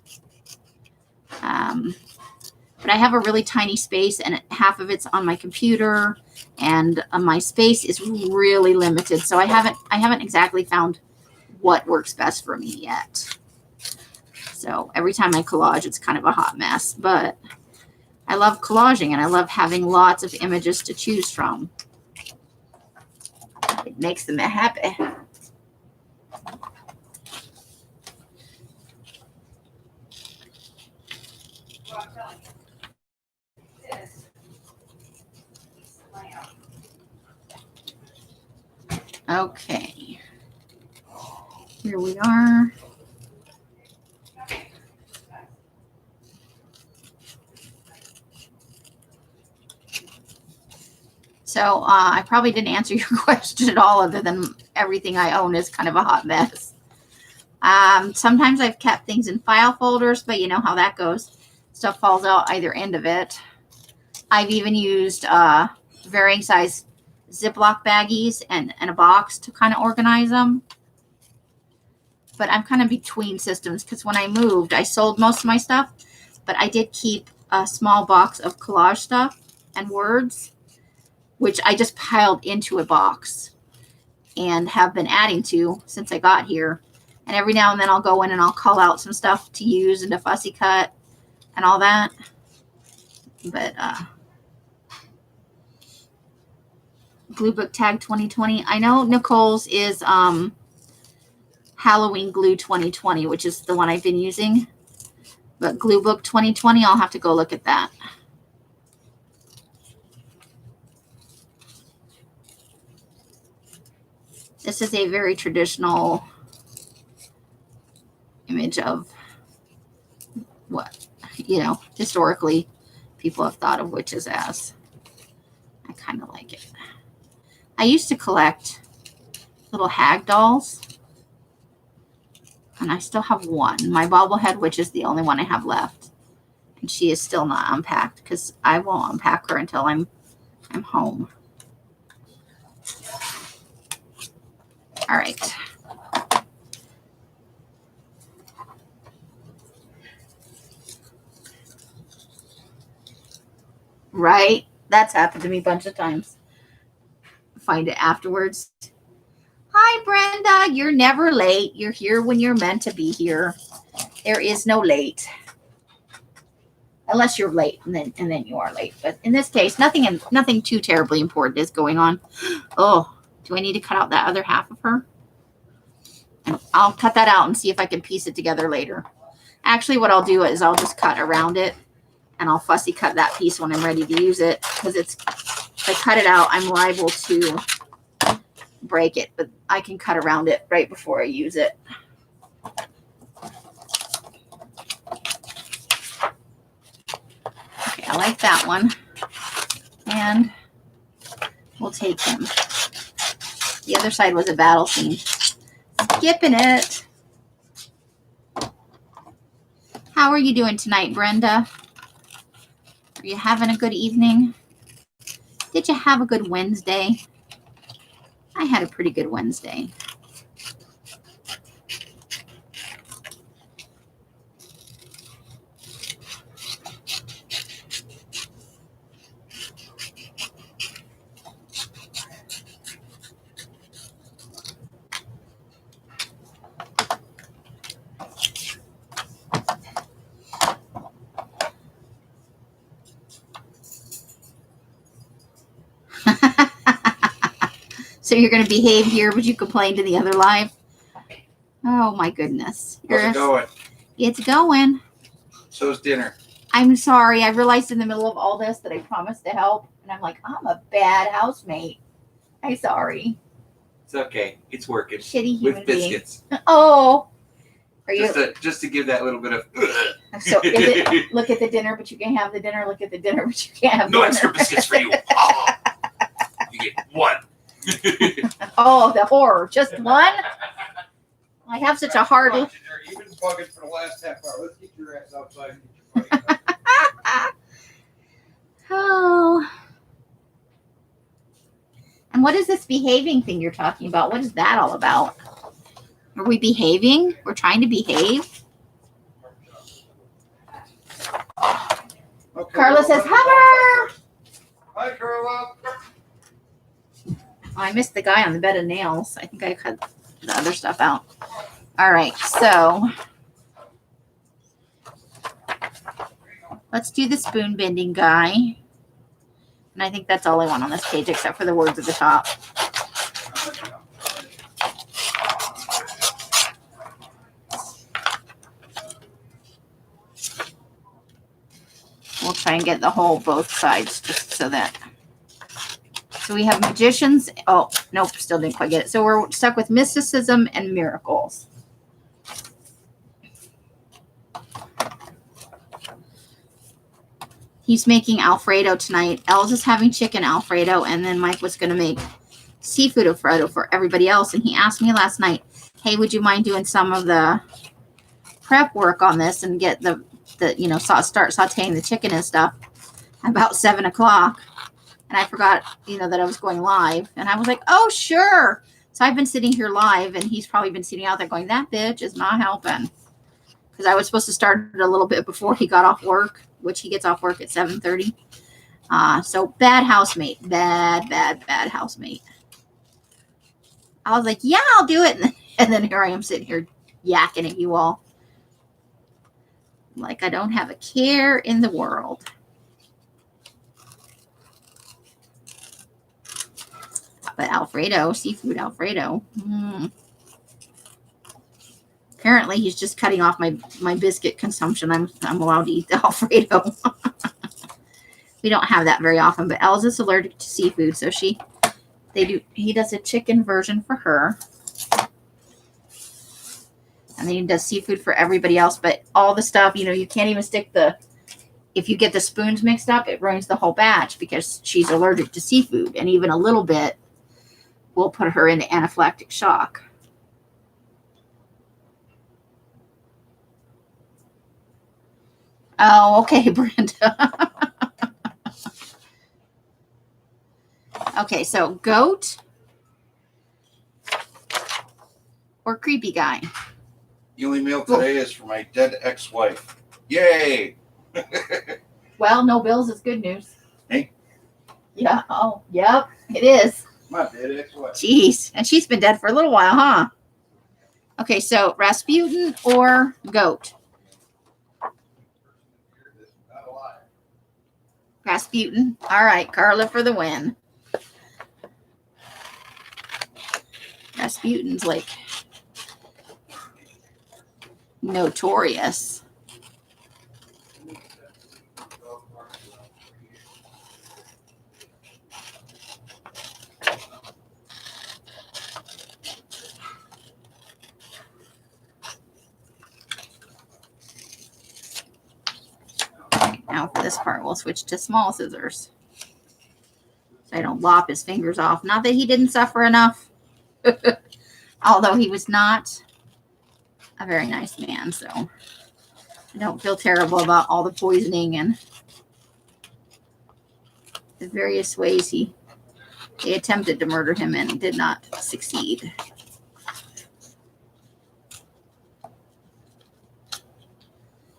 But I have a really tiny space, and half of it's on my computer, and my space is really limited. So I haven't exactly found what works best for me yet. So every time I collage, it's kind of a hot mess. But I love collaging, and I love having lots of images to choose from. It makes them happy. Okay. Here we are. So I probably didn't answer your question at all, other than everything I own is kind of a hot mess. Sometimes I've kept things in file folders, but you know how that goes. Stuff falls out either end of it. I've even used varying size Ziploc baggies and a box to kind of organize them. But I'm kind of between systems, because when I moved, I sold most of my stuff, but I did keep a small box of collage stuff and words, which I just piled into a box and have been adding to since I got here. And every now and then I'll go in and I'll call out some stuff to use and to fussy cut and all that. But glue book tag 2020. I know Nicole's is Halloween glue 2020, which is the one I've been using. But glue book 2020, I'll have to go look at that. This is a very traditional image of what, you know, historically people have thought of witches as. I kind of like it. I used to collect little hag dolls, and I still have one. My bobblehead witch is the only one I have left, and she is still not unpacked because I won't unpack her until I'm home. All right. Right? That's happened to me a bunch of times. Find it afterwards. Hi, Brenda. You're never late. You're here when you're meant to be here. There is no late. Unless you're late, and then you are late. But in this case, nothing too terribly important is going on. Oh, do I need to cut out that other half of her? I'll cut that out and see if I can piece it together later. Actually, what I'll do is I'll just cut around it, and I'll fussy cut that piece when I'm ready to use it, because if I cut it out, I'm liable to break it, but I can cut around it right before I use it. Okay, I like that one. And we'll take him. The other side was a battle scene. Skipping it. How are you doing tonight, Brenda? Are you having a good evening? Did you have a good Wednesday? I had a pretty good Wednesday. So you're going to behave here, but you complained in the other live? Oh, my goodness. How's it going? It's going. So's dinner. I'm sorry. I realized in the middle of all this that I promised to help. And I'm like, I'm a bad housemate. I'm sorry. It's okay. It's working. Shitty human with biscuits. Being. Oh. Are you just to give that little bit of. So is it look at the dinner, but you can't have the dinner. Look at the dinner, but you can't have no dinner. extra biscuits for you. Oh, you get one. Oh, the horror! Just one. I have such a hard. You've been bugging for the last half hour. Let's get your ass outside and get your buddy. Oh. And what is this behaving thing you're talking about? What is that all about? Are we behaving? We're trying to behave. Okay, Carla says, "Hover." Hi, Carla. Oh, I missed the guy on the bed of nails. I think I cut the other stuff out. All right, so let's do the spoon bending guy. And I think that's all I want on this page except for the words at the top. We'll try and get the whole both sides just so that. So we have magicians. Oh, nope, still didn't quite get it. So we're stuck with mysticism and miracles. He's making Alfredo tonight. Els is having chicken Alfredo, and then Mike was going to make seafood Alfredo for everybody else. And he asked me last night, hey, would you mind doing some of the prep work on this and get the start sauteing the chicken and stuff about 7 o'clock. And I forgot, that I was going live. And I was like, oh, sure. So I've been sitting here live, and he's probably been sitting out there going, that bitch is not helping. Because I was supposed to start a little bit before he got off work, which he gets off work at 7:30. So bad housemate. Bad housemate. I was like, yeah, I'll do it. And then here I am sitting here yakking at you all. Like I don't have a care in the world. But Alfredo, seafood Alfredo. Apparently he's just cutting off my biscuit consumption. I'm allowed to eat the Alfredo. We don't have that very often, but Els is allergic to seafood, so he does a chicken version for her. And then he does seafood for everybody else, but all the stuff, you can't even stick if you get the spoons mixed up, it ruins the whole batch because she's allergic to seafood, and even a little bit will put her into anaphylactic shock. Oh, okay, Brenda. Okay, so goat or creepy guy? The only meal today is for my dead ex-wife. Yay! Well, no bills is good news. Hey? Yeah. Oh, yep, it is. My dead ex-wife. Jeez. And she's been dead for a little while, huh? Okay, so Rasputin or goat? Rasputin. All right, Carla for the win. Rasputin's like notorious. Now for this part, we'll switch to small scissors. So I don't lop his fingers off. Not that he didn't suffer enough. Although he was not a very nice man, so I don't feel terrible about all the poisoning and the various ways they attempted to murder him and did not succeed.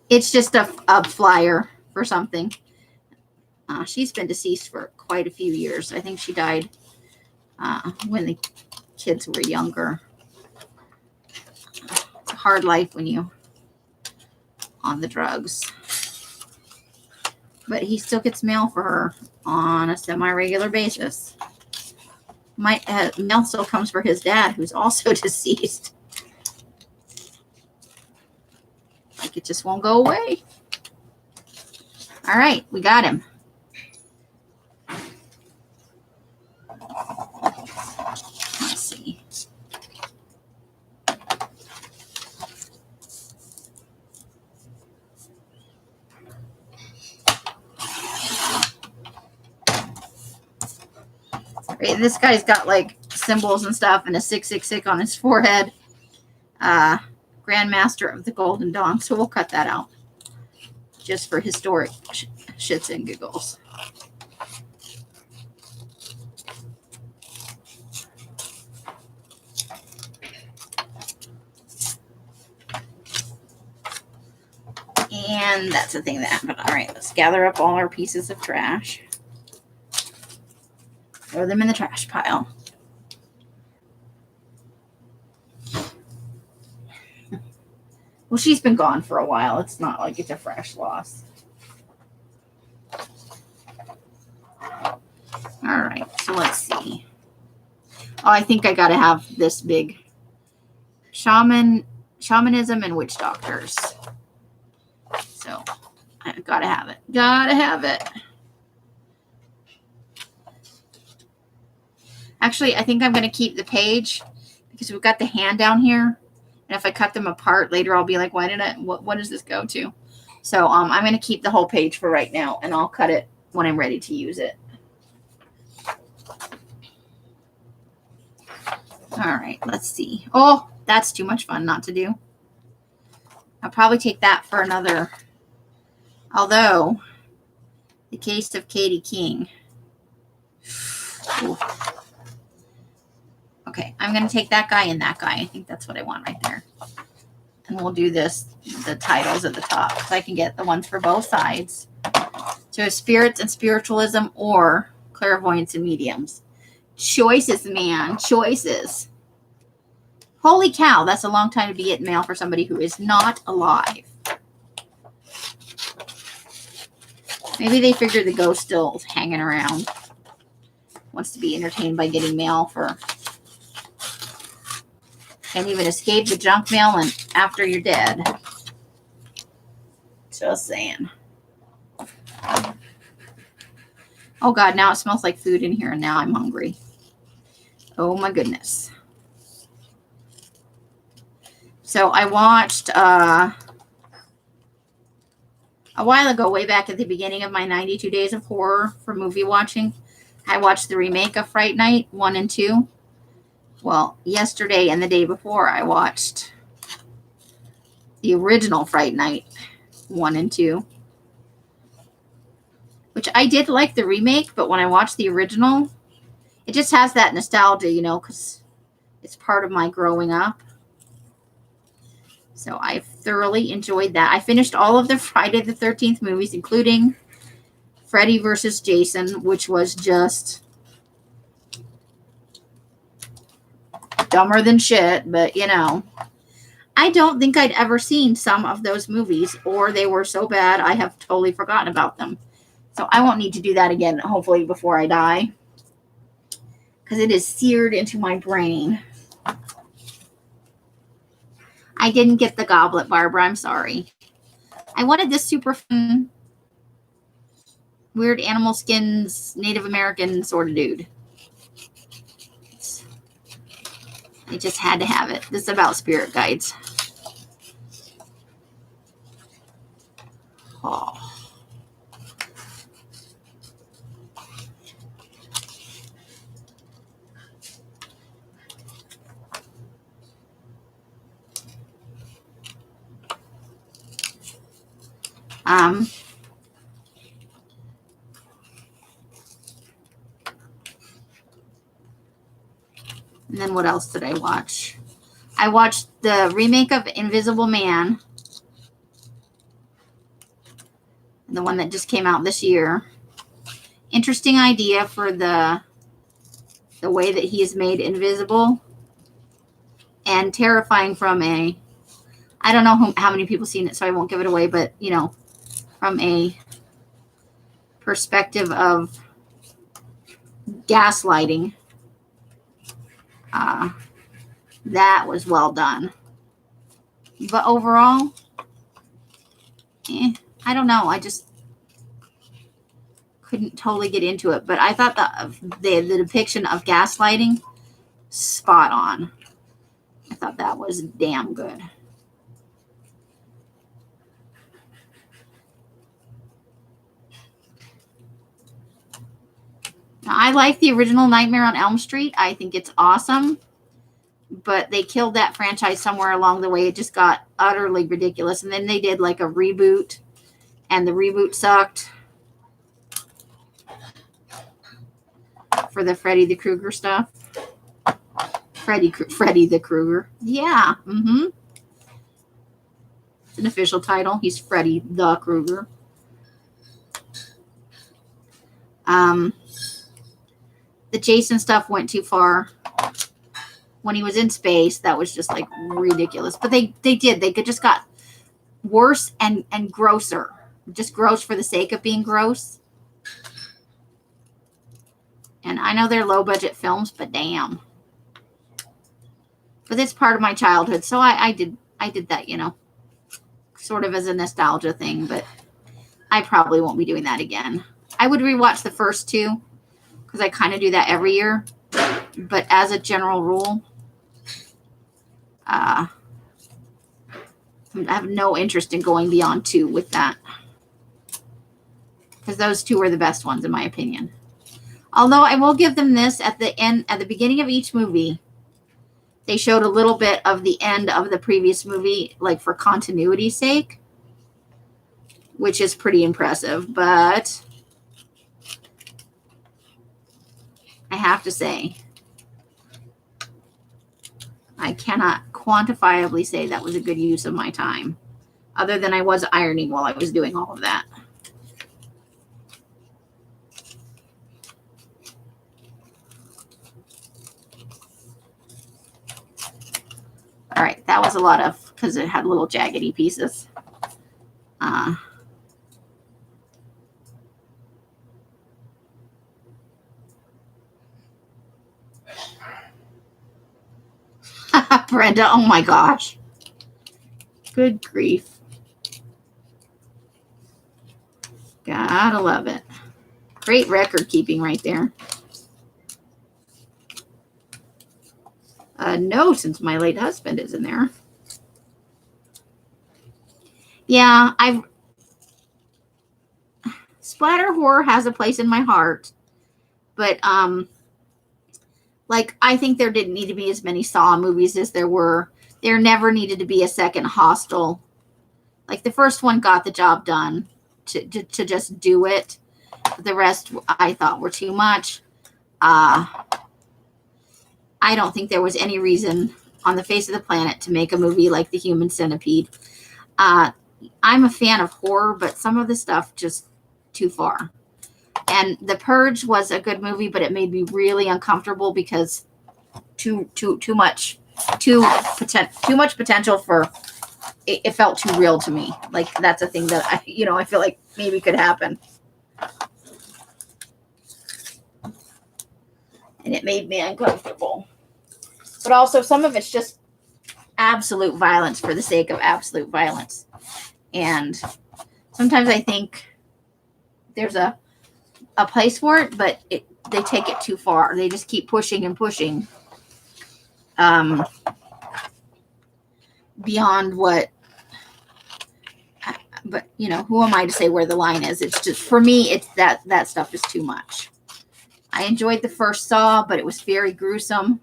It's just a flyer for something. She's been deceased for quite a few years. I think she died when the kids were younger. It's a hard life when you on the drugs. But he still gets mail for her on a semi-regular basis. Mail still comes for his dad, who's also deceased. Like it just won't go away. All right, we got him. Let's see. Right, this guy's got like symbols and stuff and a 666 on his forehead. Grandmaster of the Golden Dawn. So we'll cut that out just for historic shits and giggles. And that's the thing that happened. All right, let's gather up all our pieces of trash. Throw them in the trash pile. Well, she's been gone for a while. It's not like it's a fresh loss. All right, so let's see. Oh, I think I got to have this big shamanism and witch doctors. So I gotta have it. Gotta have it. Actually, I think I'm going to keep the page because we've got the hand down here. And if I cut them apart later, I'll be like, why did what does this go to? So I'm going to keep the whole page for right now, and I'll cut it when I'm ready to use it. All right, let's see. Oh, that's too much fun not to do. I'll probably take that for another. Although, the case of Katie King. Ooh. Okay, I'm going to take that guy and that guy. I think that's what I want right there. And we'll do this, the titles at the top, so I can get the ones for both sides. So spirits and spiritualism or clairvoyance and mediums. Choices, man. Choices. Holy cow, that's a long time to be getting mail for somebody who is not alive. Maybe they figured the ghost still hanging around. Wants to be entertained by getting mail for... Can't even escape the junk mail and after you're dead. Just saying. Oh God, now it smells like food in here and now I'm hungry. Oh my goodness. So I watched a while ago, way back at the beginning of my 92 Days of Horror for movie watching, I watched the remake of Fright Night 1 and 2. Well, yesterday and the day before, I watched the original Fright Night 1 and 2. Which I did like the remake, but when I watched the original, it just has that nostalgia, you know, because it's part of my growing up. So I thoroughly enjoyed that. I finished all of the Friday the 13th movies, including Freddy vs. Jason, which was just dumber than shit, but you know. I don't think I'd ever seen some of those movies, or they were so bad I have totally forgotten about them. So I won't need to do that again, hopefully before I die, because it is seared into my brain. I didn't get the goblet, Barbara. I'm sorry. I wanted this super fun, weird animal skins, Native American sort of dude. I just had to have it. This is about spirit guides. Oh. And then what else did I watch? I watched the remake of Invisible Man. The one that just came out this year. Interesting idea for the way that he is made invisible. And terrifying from a... I don't know how many people seen it, so I won't give it away. But, you know, from a perspective of gaslighting. That was well done. But overall, I don't know. I just couldn't totally get into it, but I thought the depiction of gaslighting, spot on. I thought that was damn good. Now, I like the original Nightmare on Elm Street. I think it's awesome. But they killed that franchise somewhere along the way. It just got utterly ridiculous. And then they did like a reboot. And the reboot sucked. For the Freddy the Krueger stuff. Freddy the Krueger. Yeah. Mm-hmm. It's an official title. He's Freddy the Krueger. The Jason stuff went too far. When he was in space, that was just like ridiculous. But they just got worse and grosser. Just gross for the sake of being gross. And I know they're low budget films, but damn. But it's part of my childhood, so I did that, you know, sort of as a nostalgia thing. But I probably won't be doing that again. I would rewatch the first two because I kind of do that every year. But as a general rule, I have no interest in going beyond 2 with that. Because those 2 were the best ones, in my opinion. Although I will give them this at the beginning of each movie, they showed a little bit of the end of the previous movie, like for continuity's sake, which is pretty impressive. But I have to say, I cannot quantifiably say that was a good use of my time, other than I was ironing while I was doing all of that. All right, that was a lot of, because it had little jaggedy pieces. Brenda, oh my gosh. Good grief. Gotta love it. Great record keeping right there. No, since my late husband is in there. Yeah, splatter horror has a place in my heart, but like I think there didn't need to be as many Saw movies as there were. There never needed to be a second Hostel. Like the first one got the job done to just do it. The rest I thought were too much. I don't think there was any reason on the face of the planet to make a movie like The Human Centipede. I'm a fan of horror, but some of the stuff just too far. And The Purge was a good movie, but it made me really uncomfortable because too much potential for it felt too real to me. Like that's a thing that I feel like maybe could happen. And it made me uncomfortable. But also some of it's just absolute violence for the sake of absolute violence. And sometimes I think there's a place for it, but they take it too far. They just keep pushing and pushing beyond what. But who am I to say where the line is? It's just, for me, it's that stuff is too much. I enjoyed the first Saw, but it was very gruesome.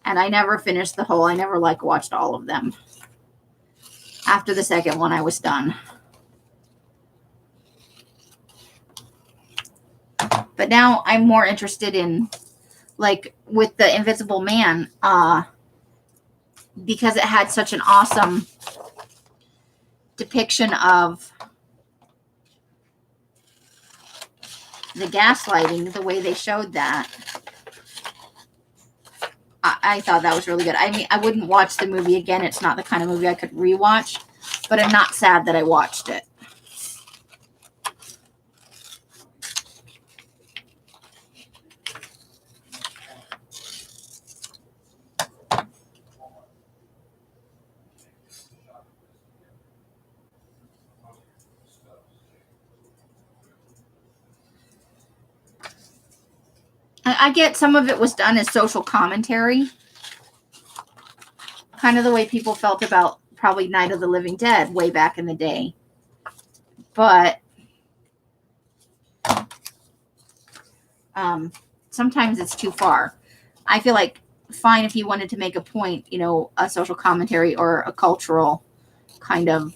And I never finished the whole. I never watched all of them. After the second one, I was done. But now I'm more interested in, like, with the Invisible Man, because it had such an awesome depiction of the gaslighting, the way they showed that. I thought that was really good. I mean, I wouldn't watch the movie again. It's not the kind of movie I could rewatch, but I'm not sad that I watched it. I get some of it was done as social commentary. Kind of the way people felt about probably Night of the Living Dead way back in the day. But sometimes it's too far. I feel like fine if you wanted to make a point, you know, a social commentary or a cultural kind of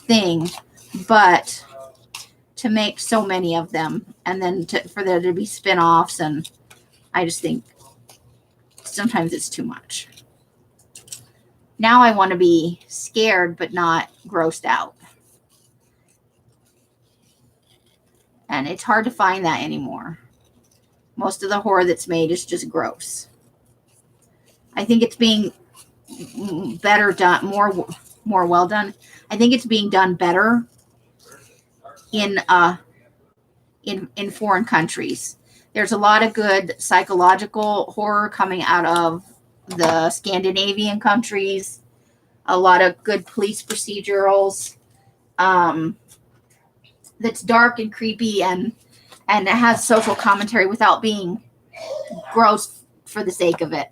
thing, but to make so many of them and then for there to be spin-offs, and I just think sometimes it's too much. Now I want to be scared but not grossed out. And it's hard to find that anymore. Most of the horror that's made is just gross. I think it's being better done, more well done. I think it's being done better in foreign countries. There's a lot of good psychological horror coming out of the Scandinavian countries. A lot of good police procedurals. That's dark and creepy and it has social commentary without being gross for the sake of it.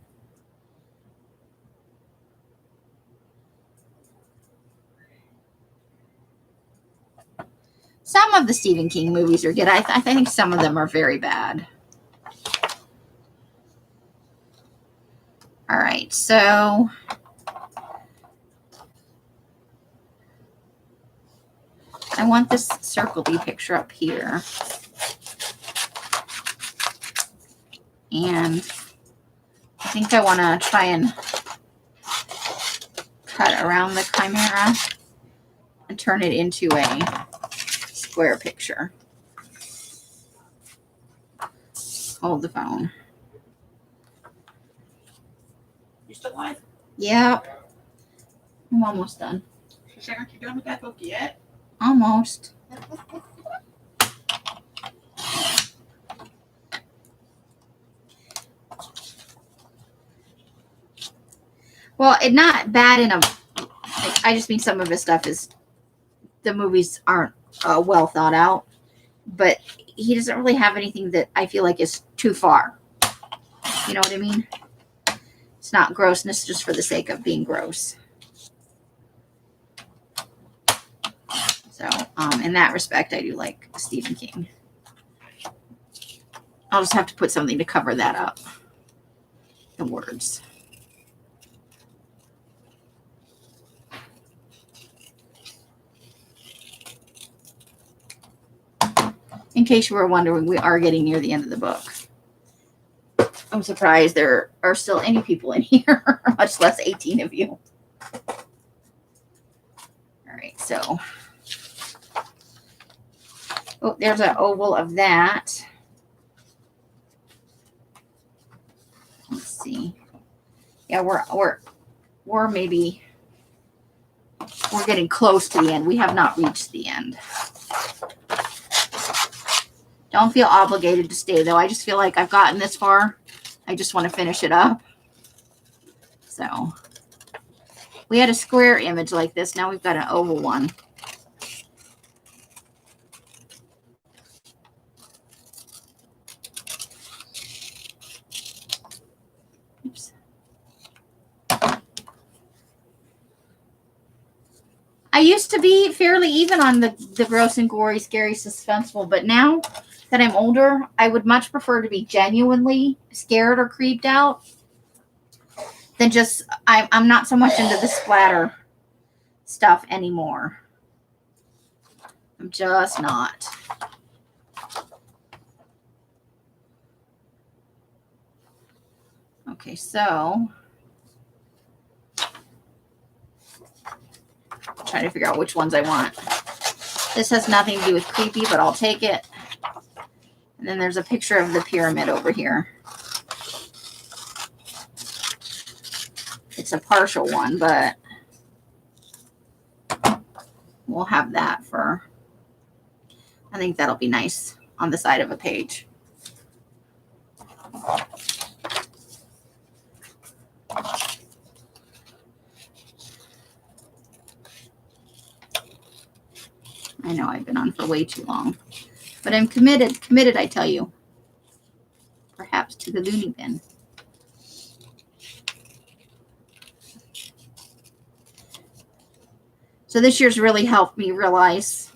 Some of the Stephen King movies are good. I think some of them are very bad. All right, so I want this circle-y picture up here. And I think I want to try and cut around the chimera and turn it into a square picture. Hold the phone. You still live? Yep. I'm almost done. She said, aren't you done with that book yet? Almost. Well, it's not bad in a. I just mean some of his stuff is. The movies aren't well thought out, but he doesn't really have anything that I feel like is too far. You know what I mean? It's not grossness just for the sake of being gross. So, in that respect, I do like Stephen King. I'll just have to put something to cover that up. The words. In case you were wondering, we are getting near the end of the book. I'm surprised there are still any people in here, much less 18 of you. All right, so. Oh, there's an oval of that. Let's see. Yeah, we're maybe we're getting close to the end. We have not reached the end. Don't feel obligated to stay though. I just feel like I've gotten this far. I just want to finish it up. So we had a square image like this. Now we've got an oval one. Oops. I used to be fairly even on the gross and gory, scary, suspenseful, but now that I'm older, I would much prefer to be genuinely scared or creeped out than just, I'm not so much into the splatter stuff anymore. I'm just not. Okay, so trying to figure out which ones I want. This has nothing to do with creepy, but I'll take it. And then there's a picture of the pyramid over here. It's a partial one, but we'll have that for, I think that'll be nice on the side of a page. I know I've been on for way too long, but I'm committed, I tell you. scraps to the loony bin. So this year's really helped me realize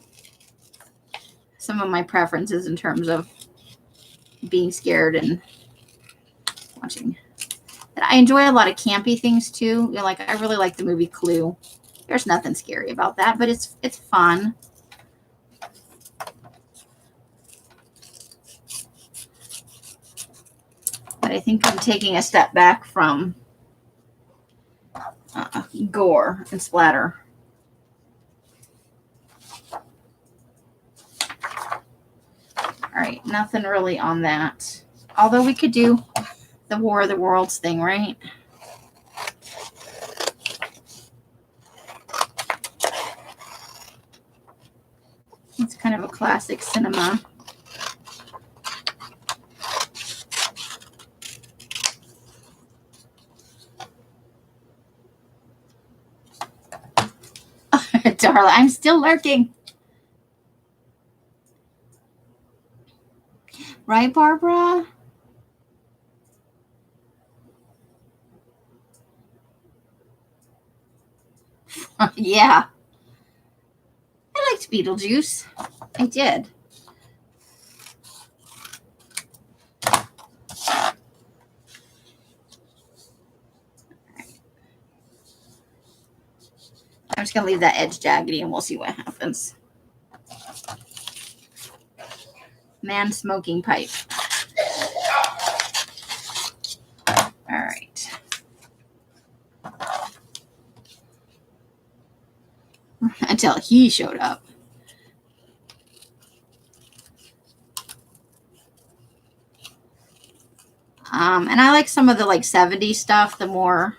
some of my preferences in terms of being scared and watching. And I enjoy a lot of campy things too. You know, like I really like the movie Clue. There's nothing scary about that, but it's fun. But I think I'm taking a step back from gore and splatter. All right, nothing really on that. Although we could do the War of the Worlds thing, right? It's kind of a classic cinema. Darla, I'm still lurking. Right, Barbara? Yeah. I liked Beetlejuice. I did. I'm just going to leave that edge jaggedy and we'll see what happens. Man smoking pipe. All right. Until he showed up. And I like some of the like 70s stuff, the more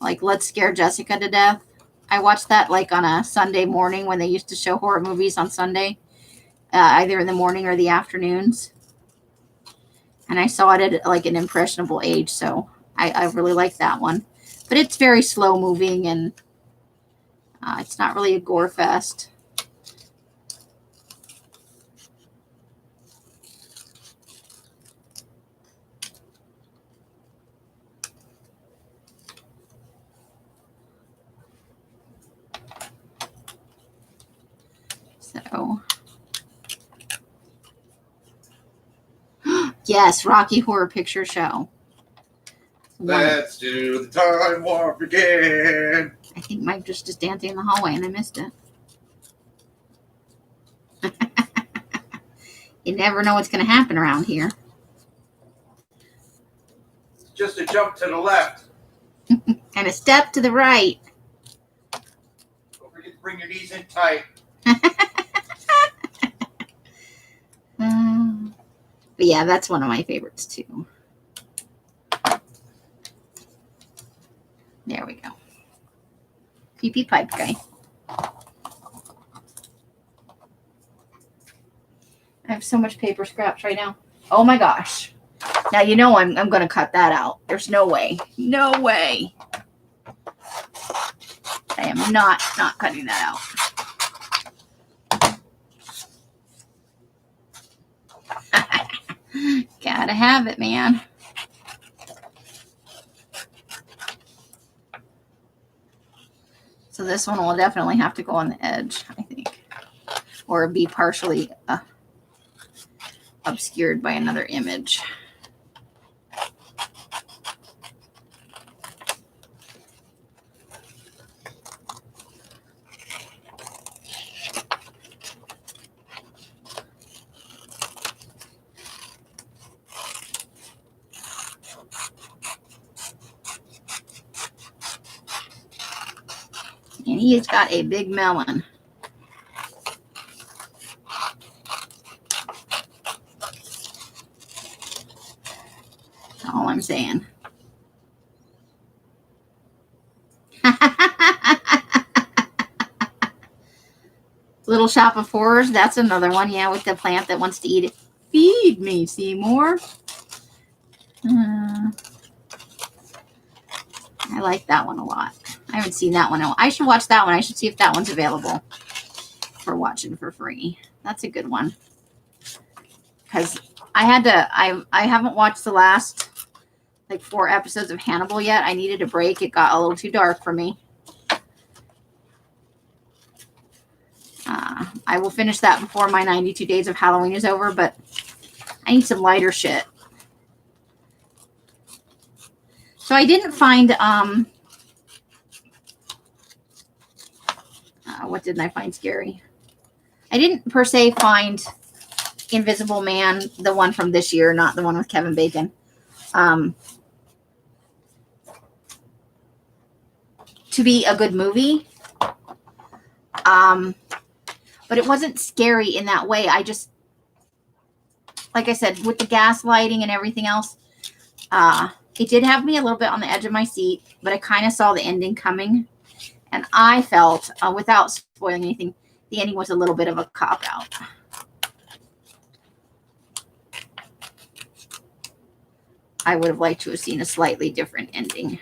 like Let's Scare Jessica to Death. I watched that like on a Sunday morning when they used to show horror movies on Sunday, either in the morning or the afternoons. And I saw it at like an impressionable age, so I really like that one. But it's very slow moving and it's not really a gore fest. So, yes, Rocky Horror Picture Show. Let's do the time warp again. I think Mike just dancing in the hallway and I missed it. You never know what's going to happen around here. Just a jump to the left. And a step to the right. Don't forget to bring your knees in tight. But yeah, that's one of my favorites too. There we go. Pee-pee pipe guy. I have so much paper scraps right now. Oh my gosh. Now you know I'm going to cut that out. There's no way. No way. I am not cutting that out. Gotta have it, man. So this one will definitely have to go on the edge, I think. Or be partially obscured by another image. And he has got a big melon. That's all I'm saying. Little Shop of Horrors. That's another one. Yeah, with the plant that wants to eat it. Feed me, Seymour. I like that one a lot. I haven't seen that one. I should watch that one. I should see if that one's available for watching for free. That's a good one. because I had to. I haven't watched the last like 4 episodes of Hannibal yet. I needed a break. It got a little too dark for me. I will finish that before my 92 days of Halloween is over, but I need some lighter shit. So I didn't find, what didn't I find scary? I didn't per se find Invisible Man, the one from this year, not the one with Kevin Bacon. To be a good movie. But it wasn't scary in that way. I just, like I said, with the gaslighting and everything else, it did have me a little bit on the edge of my seat, but I kind of saw the ending coming. And I felt, without spoiling anything, the ending was a little bit of a cop-out. I would have liked to have seen a slightly different ending.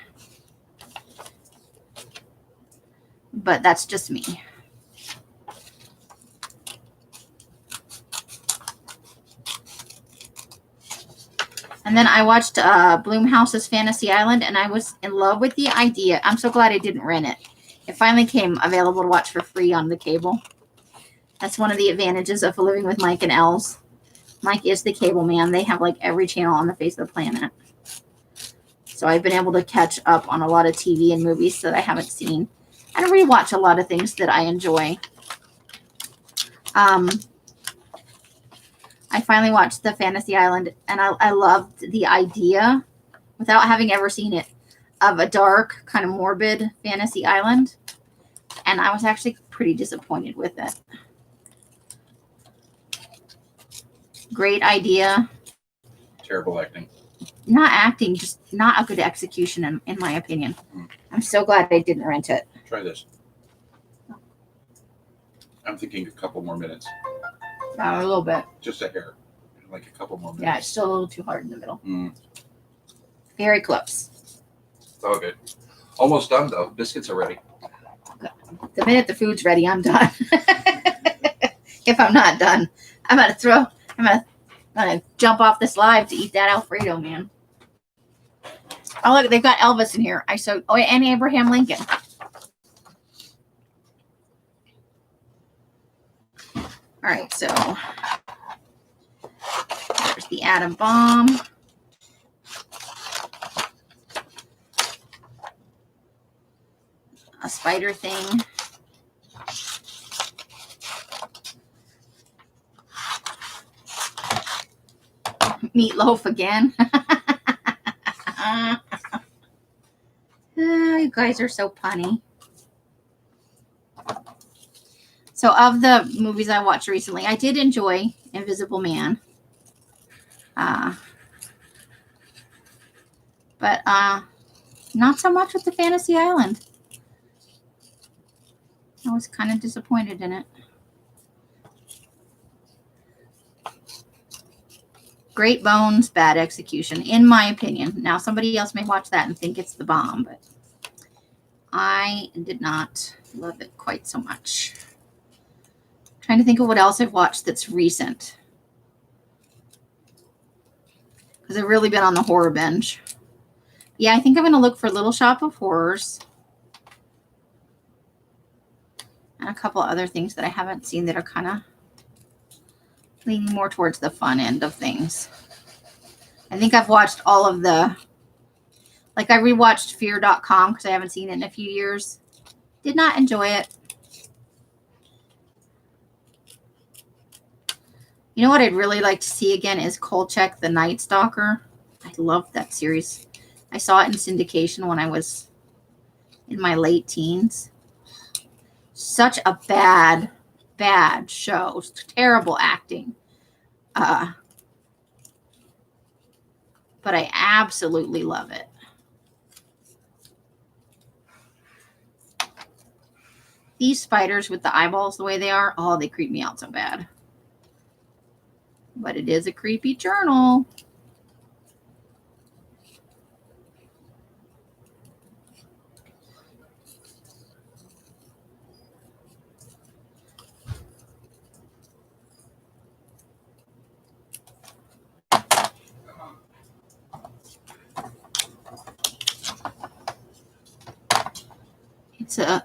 But that's just me. And then I watched Blumhouse's Fantasy Island, and I was in love with the idea. I'm so glad I didn't rent it. It finally came available to watch for free on the cable. That's one of the advantages of living with Mike and Els. Mike is the cable man. They have like every channel on the face of the planet. So I've been able to catch up on a lot of TV and movies that I haven't seen. And rewatch a lot of things that I enjoy. I finally watched the Fantasy Island, and I loved the idea, without having ever seen it, of a dark, kind of morbid fantasy island. And I was actually pretty disappointed with it. Great idea. Terrible acting. Not acting, just not a good execution, in my opinion. I'm so glad I didn't rent it. Try this. I'm thinking a couple more minutes. A little bit. Just a hair. Like a couple more minutes. Yeah, it's still a little too hard in the middle. Mm. Very close. It's all good. Almost done, though. Biscuits are ready. The minute the food's ready, I'm done. If I'm not done, I'm gonna jump off this live to eat that Alfredo, man. Oh, look, they've got Elvis in here. And Abraham Lincoln. All right, so there's the atom bomb. A spider thing. Meatloaf again. You guys are so punny. So of the movies I watched recently, I did enjoy Invisible Man. But not so much with the Fantasy Island. I was kind of disappointed in it. Great bones, bad execution, in my opinion. Now, somebody else may watch that and think it's the bomb, but I did not love it quite so much. Trying to think of what else I've watched that's recent. Because I've really been on the horror binge. Yeah, I think I'm going to look for Little Shop of Horrors. And a couple other things that I haven't seen that are kind of leaning more towards the fun end of things. I think I've watched all of the... Like, I rewatched Fear.com because I haven't seen it in a few years. Did not enjoy it. You know what I'd really like to see again is Kolchak the Night Stalker. I loved that series. I saw it in syndication when I was in my late teens. Such a bad show. Terrible acting. But I absolutely love it. These spiders with the eyeballs the way they are, oh, they creep me out so bad. But it is a creepy journal.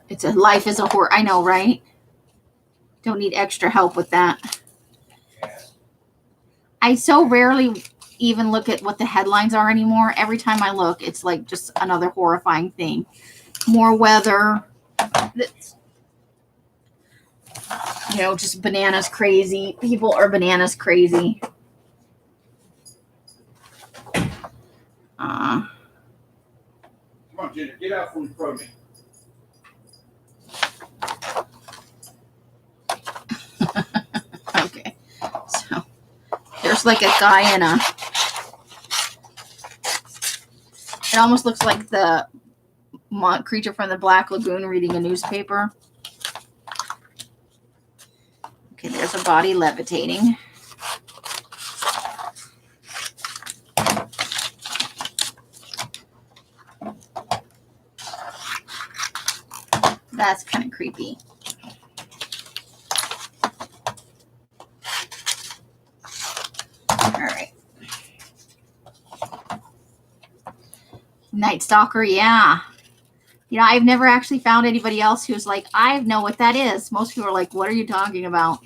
It's a life is a horror. I know, right? Don't need extra help with that. I so rarely even look at what the headlines are anymore. Every time I look, it's like just another horrifying thing. More weather. You know, just bananas crazy. People are bananas crazy. Come on, Ginger, get out from in front of me. Okay. So there's like a guy in a, it almost looks like the creature from the Black Lagoon reading a newspaper. Okay, there's a body levitating. That's kind of creepy. All right. Night Stalker, yeah. You know, I've never actually found anybody else who's like, I know what that is. Most people are like, what are you talking about?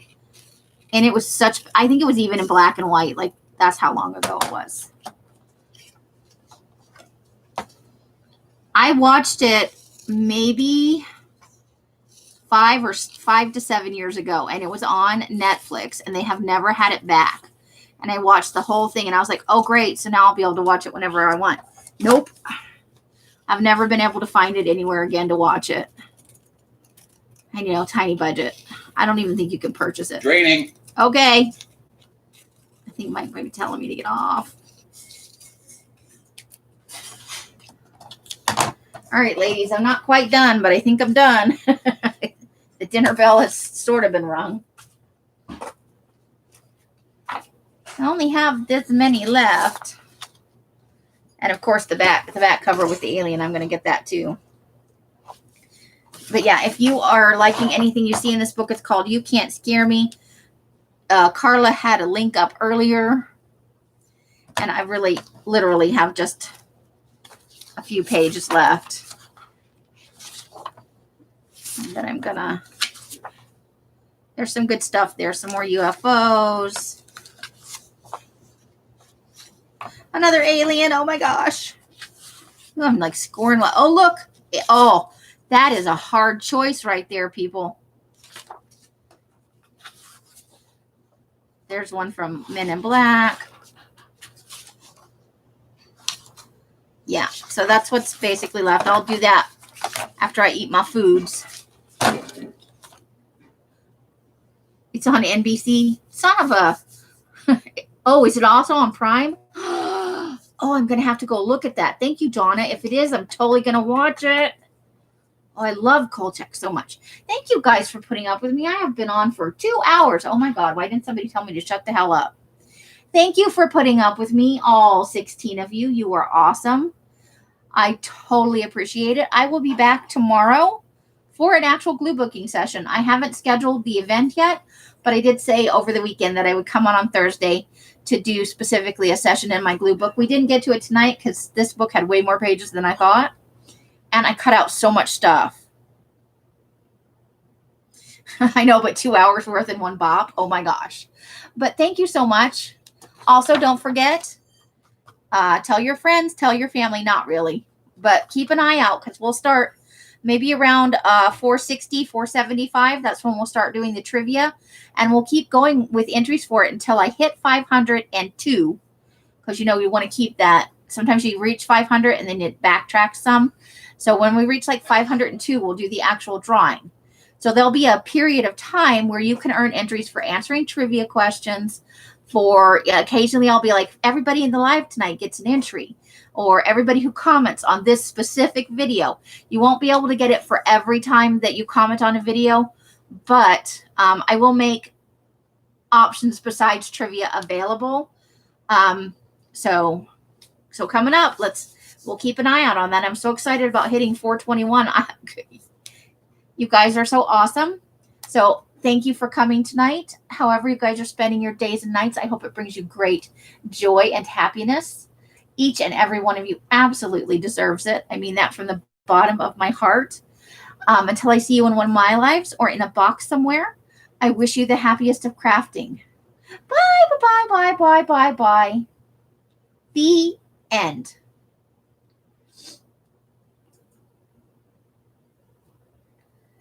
And it was such, I think it was even in black and white. Like, that's how long ago it was. I watched it maybe 5 to 7 years ago, and it was on Netflix, and they have never had it back. And I watched the whole thing, and I was like, oh, great. So now I'll be able to watch it whenever I want. Nope. I've never been able to find it anywhere again to watch it. And, you know, tiny budget. I don't even think you can purchase it. Draining. Okay. I think Mike might be telling me to get off. All right, ladies, I'm not quite done, but I think I'm done. The dinner bell has sort of been rung. I only have this many left. And of course the back cover with the alien, I'm going to get that too. But yeah, if you are liking anything you see in this book, it's called You Can't Scare Me. Carla had a link up earlier. And I really literally have just a few pages left. And then I'm gonna, there's some good stuff there. Some more UFOs. Another alien. Oh my gosh. I'm like scoring. Oh, look. Oh, that is a hard choice right there, people. There's one from Men in Black. Yeah, so that's what's basically left. I'll do that after I eat my foods. It's on NBC. Son of a... Oh, is it also on Prime? Oh, I'm going to have to go look at that. Thank you, Donna. If it is, I'm totally going to watch it. Oh, I love Kolchak so much. Thank you guys for putting up with me. I have been on for 2 hours. Oh, my God. Why didn't somebody tell me to shut the hell up? Thank you for putting up with me, all 16 of you. You are awesome. I totally appreciate it. I will be back tomorrow for an actual glue booking session. I haven't scheduled the event yet, but I did say over the weekend that I would come on Thursday to do specifically a session in my glue book. We didn't get to it tonight because this book had way more pages than I thought. And I cut out so much stuff. I know, but 2 hours worth in one bop. Oh my gosh. But thank you so much. Also, don't forget, tell your friends, tell your family, not really. But keep an eye out because we'll start maybe around 460, 475. That's when we'll start doing the trivia. And we'll keep going with entries for it until I hit 502. Because, you know, we want to keep that. Sometimes you reach 500 and then it backtracks some. So when we reach like 502, we'll do the actual drawing. So there'll be a period of time where you can earn entries for answering trivia questions. For occasionally I'll be like, everybody in the live tonight gets an entry. Or everybody who comments on this specific video. You won't be able to get it for every time that you comment on a video. But I will make options besides trivia available. So coming up, we'll keep an eye out on that. I'm so excited about hitting 421. You guys are so awesome. So thank you for coming tonight. However you guys are spending your days and nights, I hope it brings you great joy and happiness. Each and every one of you absolutely deserves it. I mean that from the bottom of my heart. Until I see you in one of my lives or in a box somewhere, I wish you the happiest of crafting. Bye, bye, bye, bye, bye, bye, bye. The end.